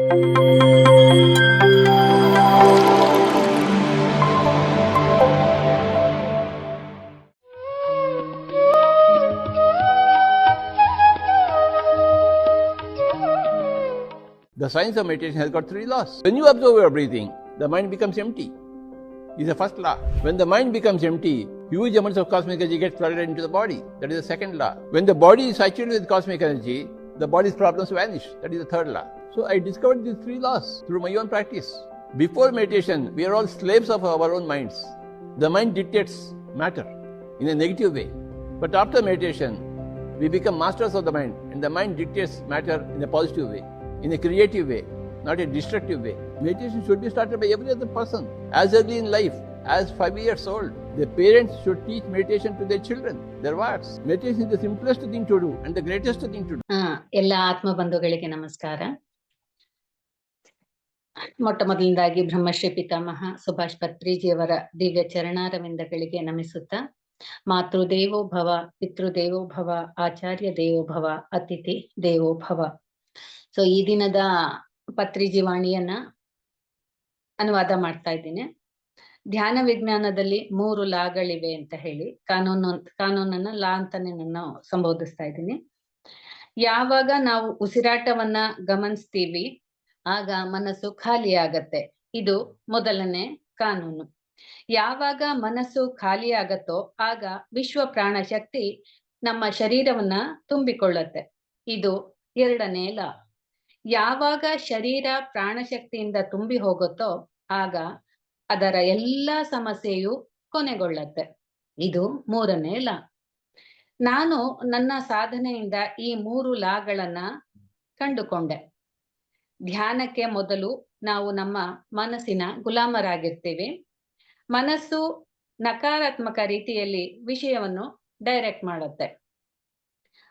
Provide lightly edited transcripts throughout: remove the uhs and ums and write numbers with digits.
The science of meditation has got 3 laws. When you observe your breathing, the mind becomes empty. Is the first law. When the mind becomes empty, huge amounts of cosmic energy get flooded into the body. That is the second law. When the body is saturated with cosmic energy, the body's problems vanish. That is the third law. So I discovered these 3 laws through my own practice. Before meditation, we are all slaves of our own minds. The mind dictates matter in a negative way. But after meditation, we become masters of the mind, and the mind dictates matter in a positive way, in a creative way, not a destructive way. Meditation should be started by every other person as early in life as 5 years old. The parents should teach meditation to their children, their wards. Meditation is the simplest thing to do and the greatest thing to do. ಎಲ್ಲ ಆತ್ಮ ಬಂಧುಗಳಿಗೆ ನಮಸ್ಕಾರ. ಮೊಟ್ಟ ಮೊದಲನೇದಾಗಿ ಬ್ರಹ್ಮಶ್ರೀ ಪಿತಾಮಹ ಸುಭಾಷ್ ಪತ್ರಿಜಿಯವರ ದಿವ್ಯ ಚರಣಾರವಿಂದಗಳಿಗೆ ನಮಿಸುತ್ತಾ, ಮಾತೃ ದೇವೋ ಭವ, ಪಿತೃ ದೇವೋ ಭವ, ಆಚಾರ್ಯ ದೇವೋ ಭವ, ಅತಿಥಿ ದೇವೋ ಭವ. ಸೊ ಈ ದಿನದ ಪತ್ರಿಜಿ ವಾಣಿಯನ್ನ ಅನುವಾದ ಮಾಡ್ತಾ ಇದ್ದೀನಿ. ಧ್ಯಾನ ವಿಜ್ಞಾನದಲ್ಲಿ 3 ಲಾಗಳಿವೆ ಅಂತ ಹೇಳಿ ಕಾನೂನನ್ನ ಲಾ ಅಂತಾನೆ ನಾನು ಸಂಬೋಧಿಸ್ತಾ ಇದ್ದೀನಿ. ಯಾವಾಗ ನಾವು ಉಸಿರಾಟವನ್ನ ಗಮನಿಸ್ತೀವಿ ಆಗ ಮನಸ್ಸು ಖಾಲಿ ಆಗತ್ತೆ. ಇದು ಮೊದಲನೇ ಕಾನೂನು. ಯಾವಾಗ ಮನಸ್ಸು ಖಾಲಿ ಆಗತ್ತೋ ಆಗ ವಿಶ್ವ ಪ್ರಾಣ ಶಕ್ತಿ ನಮ್ಮ ಶರೀರವನ್ನ ತುಂಬಿಕೊಳ್ಳತ್ತೆ. ಇದು ಎರಡನೇ ಲಾ. ಯಾವಾಗ ಶರೀರ ಪ್ರಾಣಶಕ್ತಿಯಿಂದ ತುಂಬಿ ಹೋಗುತ್ತೋ ಆಗ ಅದರ ಎಲ್ಲಾ ಸಮಸ್ಯೆಯು ಕೊನೆಗೊಳ್ಳತ್ತೆ. ಇದು ಮೂರನೇ ಲಾ. ನಾನು ನನ್ನ ಸಾಧನೆಯಿಂದ ಈ 3 ಲಾಗಳನ್ನ ಕಂಡುಕೊಂಡೆ. ಧ್ಯಾನಕ್ಕೆ ಮೊದಲು ನಾವು ನಮ್ಮ ಮನಸ್ಸಿನ ಗುಲಾಮರಾಗಿರ್ತೀವಿ. ಮನಸ್ಸು ನಕಾರಾತ್ಮಕ ರೀತಿಯಲ್ಲಿ ವಿಷಯವನ್ನು ಡೈರೆಕ್ಟ್ ಮಾಡುತ್ತೆ.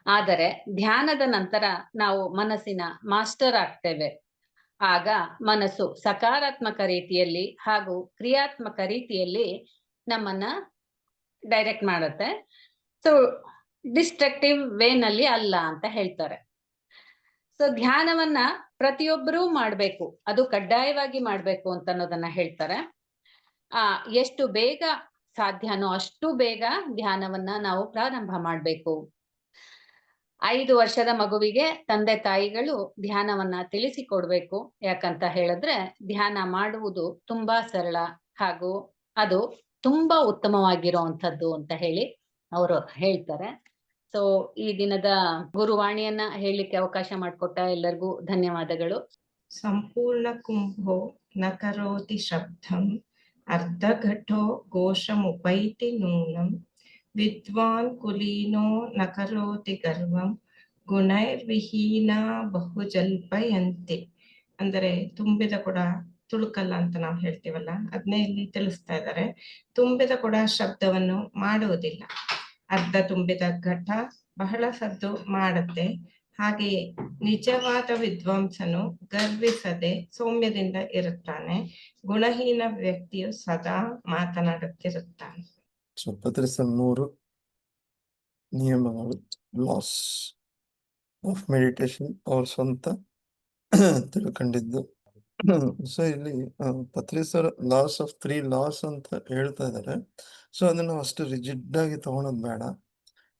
ಆದರೆ ಧ್ಯಾನದ ನಂತರ ನಾವು ಮನಸ್ಸಿನ ಮಾಸ್ಟರ್ ಆಗ್ತೇವೆ. ಆಗ ಮನಸ್ಸು ಸಕಾರಾತ್ಮಕ ರೀತಿಯಲ್ಲಿ ಹಾಗೂ ಕ್ರಿಯಾತ್ಮಕ ರೀತಿಯಲ್ಲಿ ನಮ್ಮನ್ನ ಡೈರೆಕ್ಟ್ ಮಾಡುತ್ತೆ. ಸೊ ಡಿಸ್ಟ್ರಕ್ಟಿವ್ ವೇನಲ್ಲಿ ಅಲ್ಲ ಅಂತ ಹೇಳ್ತಾರೆ. ಸೊ ಧ್ಯಾನವನ್ನ ಪ್ರತಿಯೊಬ್ಬರೂ ಮಾಡ್ಬೇಕು, ಅದು ಕಡ್ಡಾಯವಾಗಿ ಮಾಡ್ಬೇಕು ಅಂತ ಅನ್ನೋದನ್ನ ಹೇಳ್ತಾರೆ. ಎಷ್ಟು ಬೇಗ ಸಾಧ್ಯನೋ ಅಷ್ಟು ಬೇಗ ಧ್ಯಾನವನ್ನ ನಾವು ಪ್ರಾರಂಭ ಮಾಡ್ಬೇಕು. 5 ವರ್ಷದ ಮಗುವಿಗೆ ತಂದೆ ತಾಯಿಗಳು ಧ್ಯಾನವನ್ನ ತಿಳಿಸಿಕೊಡ್ಬೇಕು. ಯಾಕಂತ ಹೇಳಿದ್ರೆ ಧ್ಯಾನ ಮಾಡುವುದು ತುಂಬಾ ಸರಳ ಹಾಗೂ ಅದು ತುಂಬಾ ಉತ್ತಮವಾಗಿರುವಂತದ್ದು ಅಂತ ಹೇಳಿ ಅವರು ಹೇಳ್ತಾರೆ. ಸೊ ಈ ದಿನದ ಗುರುವಾಣಿಯನ್ನ ಹೇಳಲಿಕ್ಕೆ ಅವಕಾಶ ಮಾಡಿಕೊಟ್ಟ ಎಲ್ಲರಿಗೂ ಧನ್ಯವಾದಗಳು. ಸಂಪೂರ್ಣ ಕುಂಭೋ ನ ಕರೋತಿ ಶಬ್ದಂ ಅರ್ಧಘಟೋ ಘೋಷಮುಪೈತಿ ನೂನಂ ವಿದ್ವಾನ್ ಕುಲೀನೋ ನ ಕರೋತಿ ಗರ್ವಂ ಗುಣೈರ್ವಿಹೀನ ಬಹುಜಲ್ಪಯಂತಿ. ಅಂದರೆ ತುಂಬಿದ ಕೊಡ ತುಳುಕಲ್ಲ ಅಂತ ನಾವು ಹೇಳ್ತೀವಲ್ಲ, ಅದನ್ನೇ ಇಲ್ಲಿ ತಿಳಿಸ್ತಾ ಇದ್ದಾರೆ. ತುಂಬಿದ ಕೊಡ ಶಬ್ದವನ್ನು ಮಾಡುವುದಿಲ್ಲ, ಅರ್ಧ ತುಂಬಿದ ಘಟ ಬಹಳ ಸದ್ದು ಮಾಡುತ್ತೆ. ಹಾಗೆಯೇ ನಿಜವಾದ ವಿದ್ವಾಂಸನು ಗರ್ವಿಸದೆ ಸೌಮ್ಯದಿಂದ ಇರುತ್ತಾನೆ. ಗುಣಹೀನ ವ್ಯಕ್ತಿಯು ಸದಾ ಮಾತನಾಡುತ್ತಿರುತ್ತಾನೆ. ಪತ್ರಿಸಲ್ 3 ನಿಯಮಗಳು, ಲಾಸ್ ಆಫ್ ಮೆಡಿಟೇಷನ್ ಅವ್ರ ಸ್ವಂತ ತಿಳ್ಕೊಂಡಿದ್ದು. ಸೊ ಇಲ್ಲಿ ಪತ್ರಿಸರ್ ಲಾಸ್ ಆಫ್ 3 ಲಾಸ್ ಅಂತ ಹೇಳ್ತಾ ಇದ್ದಾರೆ. ಸೊ ಅದನ್ನ ನಾವು ಅಷ್ಟು ರಿಜಿಡ್ ಆಗಿ ತಗೊಳೋದು ಬೇಡ.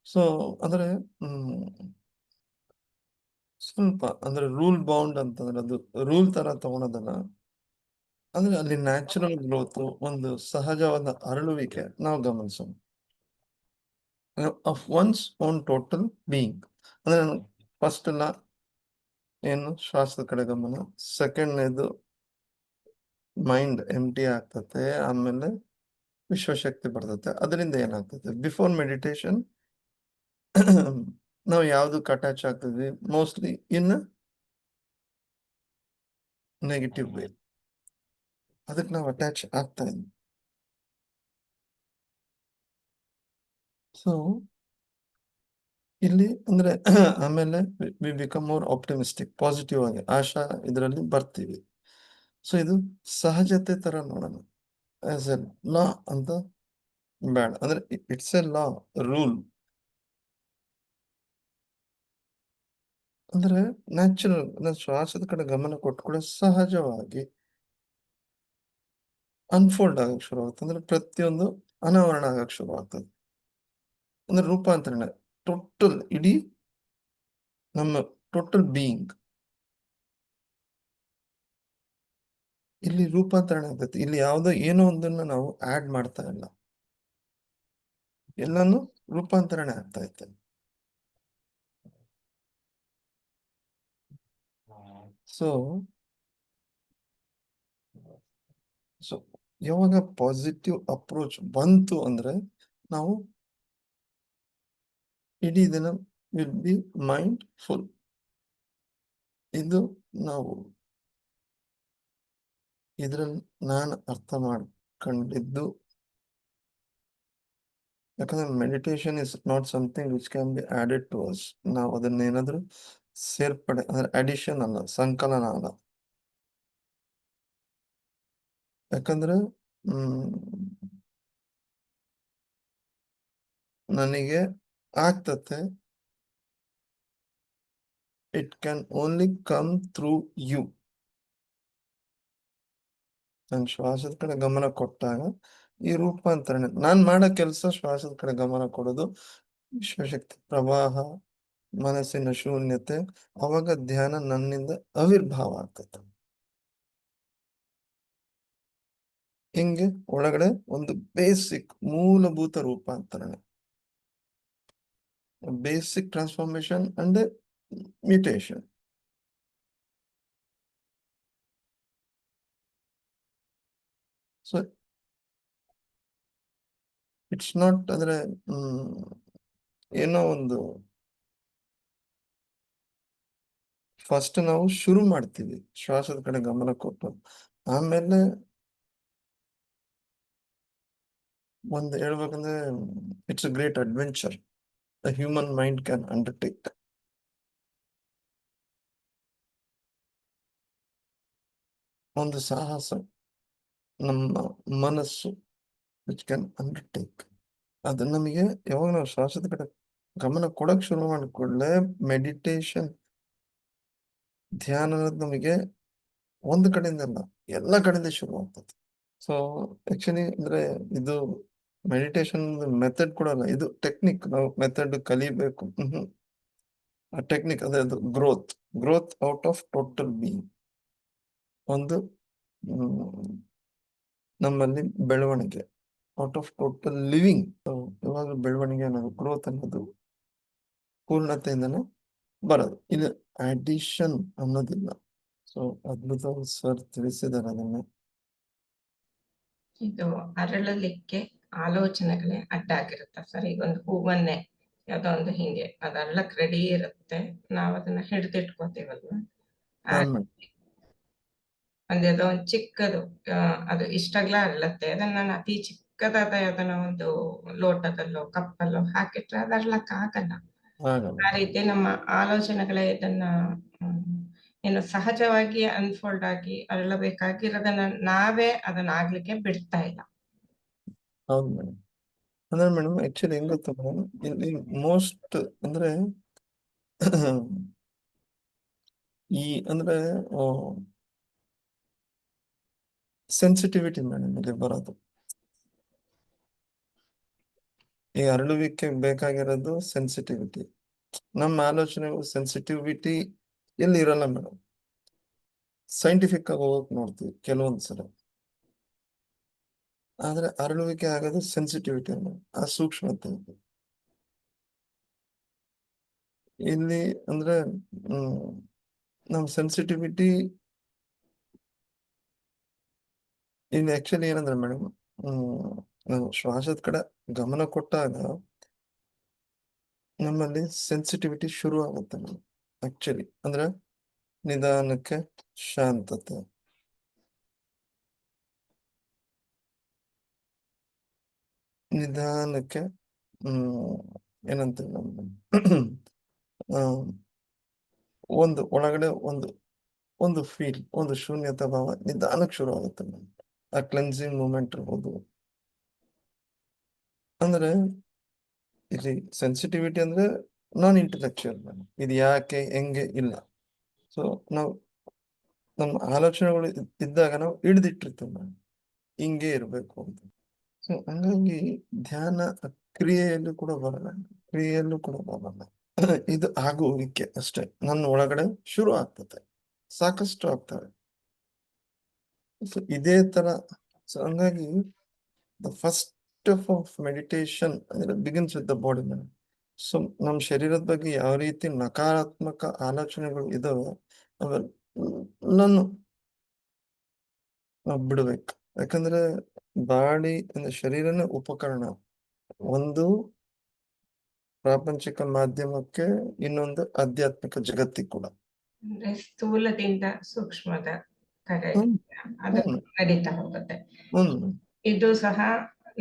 ಸೊ ಅಂದ್ರೆ ಸ್ವಲ್ಪ ಅಂದ್ರೆ ರೂಲ್ ಬೌಂಡ್ ಅಂತಂದ್ರೆ ಅದು ರೂಲ್ ತರ ತಗೊಳೋದಲ್ಲ. ಅಂದ್ರೆ ಅಲ್ಲಿ ನ್ಯಾಚುರಲ್ ಗ್ರೋತ್, ಒಂದು ಸಹಜವಾದ ಅರಳುವಿಕೆ ನಾವು ಗಮನಿಸೋಣ of one's own total being. ಅಂದ್ರೆ ಫಸ್ಟ್ ಎಲ್ಲ ಏನು ಶ್ವಾಸದ ಕಡೆ ಗಮನ, ಸೆಕೆಂಡ್ನೇದು ಮೈಂಡ್ ಎಂಟಿ ಆಗ್ತತೆ, ಆಮೇಲೆ ವಿಶ್ವಶಕ್ತಿ ಬರ್ತತೆ. ಅದರಿಂದ ಏನಾಗ್ತದೆ, ಬಿಫೋರ್ ಮೆಡಿಟೇಷನ್ ನಾವು ಯಾವ್ದಕ್ಕೆ ಅಟ್ಯಾಚ್ ಆಗ್ತಿದ್ವಿ, ಮೋಸ್ಟ್ಲಿ ಇನ್ ನೆಗೆಟಿವ್ ವೇ, ಅದಕ್ಕೆ ನಾವು ಅಟ್ಯಾಚ್ ಆಗ್ತಾ ಇದ್ವಿ. ಸೊ ಇಲ್ಲಿ ಅಂದ್ರೆ ಆಮೇಲೆ we become more optimistic, positive ಆಗಿ ಆಶಾ ಇದರಲ್ಲಿ ಬರ್ತೀವಿ. ಸೊ ಇದು ಸಹಜತೆ ತರ ನೋಡೋಣ, ಆಸ್ ಎ ಲಾ ಅಂತ ಬೇಡ. ಅಂದ್ರೆ ಇಟ್ಸ್ ಎ ಲಾ, ರೂಲ್. ಅಂದ್ರೆ ನ್ಯಾಚುರಲ್ ಶ್ವಾಸದ ಕಡೆ ಗಮನ ಕೊಟ್ಟು ಕೂಡ ಸಹಜವಾಗಿ ಅನ್ಫೋಲ್ಡ್ ಆಗಕ್ ಶುರು ಆಗುತ್ತೆ. ಅಂದ್ರೆ ಪ್ರತಿಯೊಂದು ಅನಾವರಣ ಆಗಕ್ ಶುರು ಆಗ್ತದೆ. ಅಂದ್ರೆ ರೂಪಾಂತರಣ ಟೋಟಲ್ ಇಡೀ ನಮ್ಮ ಟೋಟಲ್ ಬೀಯಿಂಗ್ ಇಲ್ಲಿ ರೂಪಾಂತರಣ ಆಗ್ತೈತಿ. ಇಲ್ಲಿ ಯಾವುದೋ ಏನೋ ಒಂದನ್ನ ನಾವು ಆಡ್ ಮಾಡ್ತಾ ಇಲ್ಲ, ಎಲ್ಲಾನು ರೂಪಾಂತರಣ ಆಗ್ತಾ ಐತೆ. ಸೊ ಸೊ ಯಾವಾಗ ಪಾಸಿಟಿವ್ ಅಪ್ರೋಚ್ ಬಂತು ಅಂದ್ರೆ ನಾವು ಇಡೀ ದಿನ ವಿಲ್ ಬಿ ಮೈಂಡ್ ಫುಲ್. ಇದು ನಾವು ಇದ್ರಲ್ಲಿ ನಾನು ಅರ್ಥ ಮಾಡ್ಕೊಂಡಿದ್ದು. ಯಾಕಂದ್ರೆ meditation is not something which can be added to us. ನಾವು ಅದನ್ನ ಏನಾದ್ರೂ ಸೇರ್ಪಡೆ ಅಂದ್ರೆ ಅಡಿಷನ್ ಅಲ್ಲ, ಸಂಕಲನ ಅಲ್ಲ. ಯಾಕಂದ್ರೆ ನನಗೆ ಆಗ್ತತೆ, it can only come through you. ನಾನು ಶ್ವಾಸದ ಕಡೆ ಗಮನ ಕೊಟ್ಟಾಗ ಈ ರೂಪಾಂತರಣ ನಾನ್ ಮಾಡೋ ಕೆಲಸ ಶ್ವಾಸದ ಕಡೆ ಗಮನ ಕೊಡೋದು, ವಿಶ್ವಶಕ್ತಿ ಪ್ರವಾಹ, ಮನಸ್ಸಿನ ಶೂನ್ಯತೆ, ಅವಾಗ ಧ್ಯಾನ ನನ್ನಿಂದ ಆವಿರ್ಭಾವ ಆಗ್ತದೆ. ಹಿಂಗೆ ಒಳಗಡೆ ಒಂದು ಬೇಸಿಕ್ ಮೂಲಭೂತ ರೂಪಾಂತರಣ, basic transformation and mutation. So it's not ಅಂದ್ರೆ ಏನೋ ಒಂದು ಫಸ್ಟ್ ನಾವು ಶುರು ಮಾಡ್ತೀವಿ ಶ್ವಾಸದ ಕಡೆ ಗಮನ ಕೊಟ್ಟು, ಆಮೇಲೆ ಒಂದು ಹೇಳ್ಬೇಕಂದ್ರೆ it's a great adventure the human mind can undertake. ಒಂದು ಸಾಹಸ ನಮ್ಮ ಮನಸ್ಸು ವಿಚ್ ಕ್ಯಾನ್ ಅಂಡರ್ಟೇಕ್. ಅದು ನಮಗೆ ಯಾವಾಗ ನಾವು ಶ್ವಾಸದ ಕಡೆ ಗಮನ ಕೊಡಕ್ ಶುರು ಮಾಡಿಕೊಳ್ಳೆ ಮೆಡಿಟೇಷನ್ ಧ್ಯಾನ ನಮಗೆ ಒಂದು ಕಡೆಯಿಂದ ಅಲ್ಲ, ಎಲ್ಲ ಕಡೆಯಿಂದ ಶುರು ಆಗ್ತದೆ. ಸೊ ಆಕ್ಚುಲಿ ಅಂದ್ರೆ ಇದು ಮೆಡಿಟೇಷನ್ ಮೆಥಡ್ ಕೂಡ ಅಲ್ಲ, ಇದು ಟೆಕ್ನಿಕ್. ನಾವು ಮೆಥಡ್ ಕಲಿಬೇಕು. ಆ ಟೆಕ್ನಿಕ್ ಅದೇ ಅದು growth out of total being. ಒಂದು ನಮ್ಮಲ್ಲಿ ಬೆಳವಣಿಗೆ ಔಟ್ ಆಫ್ ಟೋಟಲ್ ಲಿವಿಂಗ್. ಯಾವಾಗ ಬೆಳವಣಿಗೆ ಅನ್ನೋದು ಗ್ರೋತ್ ಅನ್ನೋದು ಪೂರ್ಣತೆಯಿಂದನೇ ಬರೋದು, ಇಲ್ಲಿ ಅಡಿಷನ್ ಅನ್ನೋದಿಲ್ಲ. ಸೊ ಅದ್ಭುತ ಸರ್ ತಿಳಿಸಿದ್ದಾರೆ ಅದನ್ನ. ಇದು ಅರಳಲಿಕ್ಕೆ ಆಲೋಚನೆಗಳೇ ಅಡ್ಡ ಆಗಿರುತ್ತೆ ಸರ್. ಈಗ ಒಂದು ಹೂವನ್ನೇ ಯಾವ್ದೋ ಒಂದು ಹಿಂಗೆ ಅದು ಅರಳಕ್ ರೆಡಿ ಇರುತ್ತೆ, ನಾವ್ ಅದನ್ನ ಹಿಡಿದಿಟ್ಕೋತೀವಲ್ವ. ಒಂದೇದೋ ಒಂದು ಚಿಕ್ಕದು ಅದು ಇಷ್ಟಾಗ್ಲ ಅರಳತ್ತೆ, ಅದನ್ನ ನಾನು ಅತಿ ಚಿಕ್ಕದಾದ ಯಾವ್ದನ್ನ ಒಂದು ಲೋಟದಲ್ಲೋ ಕಪ್ಪಲ್ಲೋ ಹಾಕಿಟ್ರೆ ಅದು ಅರಳಕ್ ಆಗಲ್ಲ. ಆ ರೀತಿ ನಮ್ಮ ಆಲೋಚನೆಗಳೇ ಇದನ್ನ ಏನು ಸಹಜವಾಗಿ ಅನ್ಫೋಲ್ಡ್ ಆಗಿ ಅರಳಬೇಕಾಗಿರೋದನ್ನ ನಾವೇ ಅದನ್ನ ಆಗ್ಲಿಕ್ಕೆ ಬಿಡ್ತಾ ಇಲ್ಲ. ಹೌದು ಮೇಡಮ್. ಅಂದ್ರೆ ಮೇಡಮ್ ಆಕ್ಚುಲಿ ಹೆಂಗ್ ಗೊತ್ತಾ ಮೇಡಮ್, ಇಲ್ಲಿ ಮೋಸ್ಟ್ ಅಂದ್ರೆ ಈ ಅಂದ್ರೆ ಸೆನ್ಸಿಟಿವಿಟಿ ಮೇಡಮ್ ಇಲ್ಲಿ ಬರೋದು. ಈ ಅರಳುವಿಕೆ ಬೇಕಾಗಿರೋದು ಸೆನ್ಸಿಟಿವಿಟಿ. ನಮ್ಮ ಆಲೋಚನೆಗೂ ಸೆನ್ಸಿಟಿವಿಟಿ ಎಲ್ಲಿ ಇರಲ್ಲ ಮೇಡಮ್. ಸೈಂಟಿಫಿಕ್ ಆಗಿ ಹೋಗಕ್ ನೋಡ್ತೀವಿ ಕೆಲವೊಂದ್ಸಲ, ಆದ್ರೆ ಅರಳುವಿಕೆ ಆಗೋದು ಸೆನ್ಸಿಟಿವಿಟಿ ಅಲ್ಲ, ಆ ಸೂಕ್ಷ್ಮತೆ. ಇಲ್ಲಿ ಅಂದ್ರೆ ನಮ್ ಸೆನ್ಸಿಟಿವಿಟಿ ಇಲ್ಲಿ ಆಕ್ಚುಲಿ ಏನಂದ್ರೆ ಮೇಡಮ್, ನಾವು ಶ್ವಾಸದ ಕಡೆ ಗಮನ ಕೊಟ್ಟಾಗ ನಮ್ಮಲ್ಲಿ ಸೆನ್ಸಿಟಿವಿಟಿ ಶುರು ಆಗುತ್ತೆ ಮೇಡಮ್. ಆಕ್ಚುಲಿ ಅಂದ್ರೆ ನಿಧಾನಕ್ಕೆ ಶಾಂತತೆ, ನಿಧಾನಕ್ಕೆ ಏನಂತೀವಿ ಒಂದು ಒಳಗಡೆ ಒಂದು ಫೀಲ್, ಒಂದು ಶೂನ್ಯತಾ ಭಾವ ನಿಧಾನಕ್ಕೆ ಶುರು ಆಗುತ್ತೆ ಮೇಡಮ್. ಆ ಕ್ಲೆನ್ಸಿಂಗ್ ಮೂಮೆಂಟ್ ಇರ್ಬೋದು. ಅಂದ್ರೆ ಇಲ್ಲಿ ಸೆನ್ಸಿಟಿವಿಟಿ ಅಂದ್ರೆ ನಾನ್ ಇಂಟೆಲೆಕ್ಚುಯಲ್ ಮೇಡಮ್. ಇದು ಯಾಕೆ ಹೆಂಗೆ ಇಲ್ಲ. ಸೊ ನಾವು ನಮ್ಮ ಆಲೋಚನೆಗಳು ಇದ್ದಾಗ ನಾವು ಹಿಡಿದಿಟ್ಟಿರ್ತೀವಿ ಮೇಡಮ್, ಹಿಂಗೆ ಇರ್ಬೇಕು ಅಂತ. ಸೊ ಹಂಗಾಗಿ ಧ್ಯಾನ ಕ್ರಿಯೆಯಲ್ಲೂ ಕೂಡ ಬರಲ್ಲ, ಕ್ರಿಯೆಯಲ್ಲೂ ಕೂಡ ಬರಲ್ಲ. ಇದು ಆಗುವಿಕೆ ಅಷ್ಟೇ, ನನ್ನ ಒಳಗಡೆ ಶುರು ಆಗ್ತದೆ, ಸಾಕಷ್ಟು ಆಗ್ತವೆ. ಸೊ ಇದೇ ತರ. ಸೊ ಹಂಗಾಗಿ ದ ಫಸ್ಟ್ ಆಫ್ ಮೆಡಿಟೇಷನ್ ಅಂದ್ರೆ begins with the body madam. So ನಮ್ಮ ಶರೀರದ ಬಗ್ಗೆ ಯಾವ ರೀತಿ ನಕಾರಾತ್ಮಕ ಆಲೋಚನೆಗಳು ಇದಾವೆ ಅವೆಲ್ಲ ನಾನು ನಾವು ಬಿಡ್ಬೇಕು. ಯಾಕಂದ್ರೆ ಬಾಡಿ ಅಂದ್ರೆ ಶರೀರನೇ ಉಪಕರಣ, ಒಂದು ಪ್ರಾಪಂಚಿಕ ಮಾಧ್ಯಮಕ್ಕೆ, ಇನ್ನೊಂದು ಆಧ್ಯಾತ್ಮಿಕ ಜಗತ್ತಿಗೆ ಕೂಡ. ಅಂದ್ರೆ ಸ್ಥೂಲದಿಂದ ಸೂಕ್ಷ್ಮದ ಕಡೆ ಹ್ಮ್ ಅದು ಹ್ಮ್ ನಡೀತಾ ಹೋಗುತ್ತೆ. ಹ್ಮ್ ಇದು ಸಹ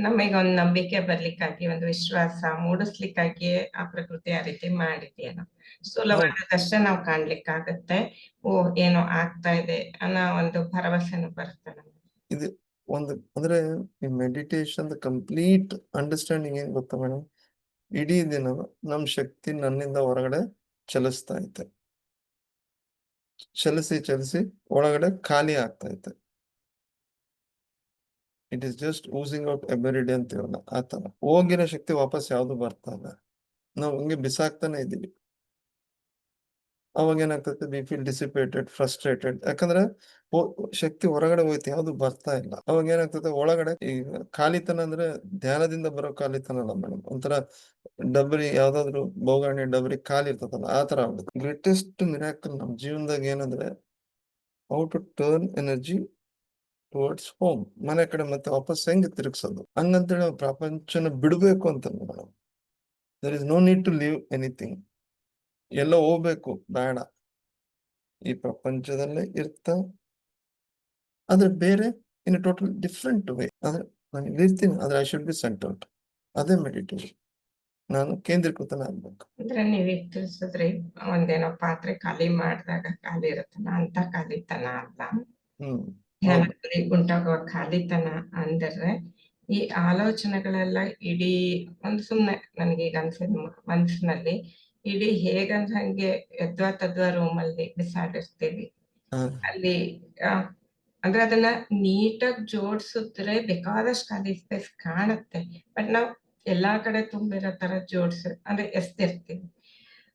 ನಮಗೊಂದು ನಂಬಿಕೆ ಬರ್ಲಿಕ್ಕಾಗಿ, ಒಂದು ವಿಶ್ವಾಸ ಮೂಡಿಸ್ಲಿಕ್ಕಾಗಿಯೇ ಆ ಪ್ರಕೃತಿ ಆ ರೀತಿ ಮಾಡಿದೆಯೇನೋ. ಸ್ಥೂಲವಾದದಷ್ಟೇ ನಾವು ಕಾಣ್ಲಿಕ್ಕಾಗತ್ತೆ. ಓ ಏನೋ ಆಗ್ತಾ ಇದೆ ಅನ್ನೋ ಒಂದು ಭರವಸೆನೂ ಬರುತ್ತೆ ನಮ್ಗೆ. ಇದು ಒಂದು ಅಂದ್ರೆ ಈ ಮೆಡಿಟೇಷನ್ ಕಂಪ್ಲೀಟ್ ಅಂಡರ್ಸ್ಟ್ಯಾಂಡಿಂಗ್ ಏನ್ ಗೊತ್ತಾ ಮೇಡಮ್, ಇಡೀ ದಿನ ನಮ್ ಶಕ್ತಿ ನನ್ನಿಂದ ಹೊರಗಡೆ ಚಲಿಸ್ತಾ ಐತೆ, ಚಲಿಸಿ ಒಳಗಡೆ ಖಾಲಿ ಆಗ್ತಾ ಐತೆ. It is just ಊಸಿಂಗ್ out every day ಅಂತೀವಲ್ಲ ಆ ತರ. ಹೋಗಿರೋ ಶಕ್ತಿ ವಾಪಸ್ ಯಾವ್ದು ಬರ್ತಾ ಇಲ್ಲ, ನಾವು ಹಂಗೆ ಬಿಸಾಕ್ತಾನೆ ಇದ್ದೀವಿ. ಅವಾಗ ಏನಾಗ್ತದೆ, ವಿ ಫೀಲ್ ಡಿಸಿಪೇಟೆಡ್, ಫ್ರಸ್ಟ್ರೇಟೆಡ್. ಯಾಕಂದ್ರೆ ಶಕ್ತಿ ಹೊರಗಡೆ ಹೋಯ್ತು, ಯಾವ್ದು ಬರ್ತಾ ಇಲ್ಲ. ಅವಾಗ ಏನಾಗ್ತದೆ ಒಳಗಡೆ ಈಗ ಖಾಲಿತನ ಅಂದ್ರೆ ಧ್ಯಾನದಿಂದ ಬರೋ ಖಾಲಿತನ ಅಲ್ಲ ಮೇಡಮ್, ಒಂಥರ ಡಬ್ರಿ, ಯಾವ್ದಾದ್ರು ಬೋಗಾಣಿ ಡಬ್ರಿ ಖಾಲಿ ಇರ್ತದಲ್ಲ ಆ ತರ ಆಗುತ್ತೆ. ಗ್ರೇಟೆಸ್ಟ್ ಮಿರಾಕಲ್ ನಮ್ ಜೀವನದಾಗ ಏನಂದ್ರೆ how to turn energy towards home, ಮನೆ ಕಡೆ ಮತ್ತೆ ವಾಪಸ್ ಹೆಂಗ್ ತಿರುಗಿಸೋದು. ಹಂಗಂತೇಳಿ ನಾವು ಪ್ರಪಂಚನ ಬಿಡ್ಬೇಕು ಅಂತ madam. There is no need to leave anything. ಎಲ್ಲ ಹೋಗ್ಬೇಕು ಬೇಡ, ಈ ಪ್ರಪಂಚದಲ್ಲೇ ಇರ್ತಾ ಆದ್ರೆ ಬೇರೆ ಇನ್ ಟೋಟಲ್ ಡಿಫ್ರೆಂಟ್ ವೇ. ಅಂದ್ರೆ ನಾನು ಇರ್ತೀನಿ ಆದ್ರೆ ಐ ಶುಡ್ ಬಿ ಸೆಂಟರ್ಡ್. ಅದೇ ಮೆಡಿಟೇಷನ್, ನಾನು ಕೇಂದ್ರೀಕೃತನಾಗ್ಬೇಕು. ಅಂದ್ರೆ ನೀವ್ ಈಗ ತಿಳಿಸಿದ್ರಿ, ಒಂದೇನೋ ಪಾತ್ರೆ ಖಾಲಿ ಮಾಡಿದಾಗ ಖಾಲಿ ಇರುತ್ತಲ್ಲ ಅಂತ ಖಾಲಿತನ ಅಲ್ಲ. ಹೌದು. ಧ್ಯಾನದಲ್ಲಿ ಉಂಟಾಗುವ ಖಾಲಿತನ ಅಂದ್ರೆ ಈ ಆಲೋಚನೆಗಳೆಲ್ಲ ಇಡೀ ಒಂದು ಸುಮ್ನೆ ನನಗೀಗ ಅನ್ಸಿದ್ ಮನ್ಸಿನಲ್ಲಿ ಇಡೀ ಹೇಗಂದ್ರೆ ಹಂಗೆ ಎದ್ವಾ ತದ್ವಾ ರೂಮಲ್ಲಿ ಬಿಸಾಡಿರ್ತೀವಿ. ಅಲ್ಲಿ ಅಂದ್ರೆ ಅದನ್ನ ನೀಟಾಗಿ ಜೋಡ್ಸಿದ್ರೆ ಬೇಕಾದಷ್ಟು ಖಾಲಿ ಸ್ಪೇಸ್ ಕಾಣುತ್ತೆ. ಬಟ್ ನಾವ್ ಎಲ್ಲಾ ಕಡೆ ತುಂಬಿರೋ ತರ ಅಂದ್ರೆ ಎಸ್ತಿರ್ತೀವಿ.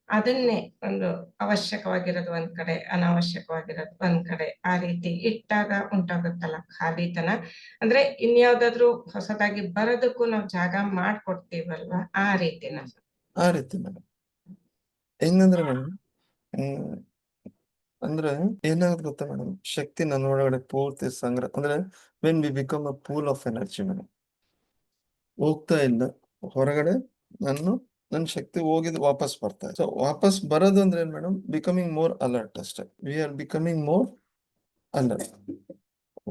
ಅದನ್ನೇ ಒಂದು ಅವಶ್ಯಕವಾಗಿರೋದು ಒಂದ್ ಕಡೆ, ಅನಾವಶ್ಯಕವಾಗಿರೋದು ಒಂದ್ ಕಡೆ, ಆ ರೀತಿ ಇಟ್ಟಾಗ ಉಂಟಾಗುತ್ತಲ್ಲ ಖಾಲಿತನ. ಅಂದ್ರೆ ಇನ್ಯಾವ್ದಾದ್ರು ಹೊಸದಾಗಿ ಬರೋದಕ್ಕೂ ನಾವು ಜಾಗ ಮಾಡ್ಕೊಡ್ತೀವಲ್ವಾ, ಆ ರೀತಿನ. ಆ ರೀತಿ ಮೇಡಮ್. ಹೆಂಗಂದ್ರೆ ಮೇಡಮ್, ಅಂದ್ರೆ ಏನಾಗುತ್ತೆ ಗೊತ್ತಾ ಮೇಡಮ್, ಶಕ್ತಿ ನನ್ನ ಒಳಗಡೆ ಪೂರ್ತಿ ಸಂಗ್ರಹ ಅಂದ್ರೆ when we become a pool of energy madam. ಹೋಗ್ತಾ ಇಲ್ಲ ಹೊರಗಡೆ, ನನ್ನ ಶಕ್ತಿ ಹೋಗಿದ್ ವಾಪಸ್ ಬರ್ತಾ ಇದೆ. ಸೊ ವಾಪಸ್ ಬರೋದು ಅಂದ್ರೆ ಏನ್ ಮೇಡಮ್, ಬಿಕಮಿಂಗ್ ಮೋರ್ ಅಲರ್ಟ್ ಅಷ್ಟೇ. We are becoming more alert.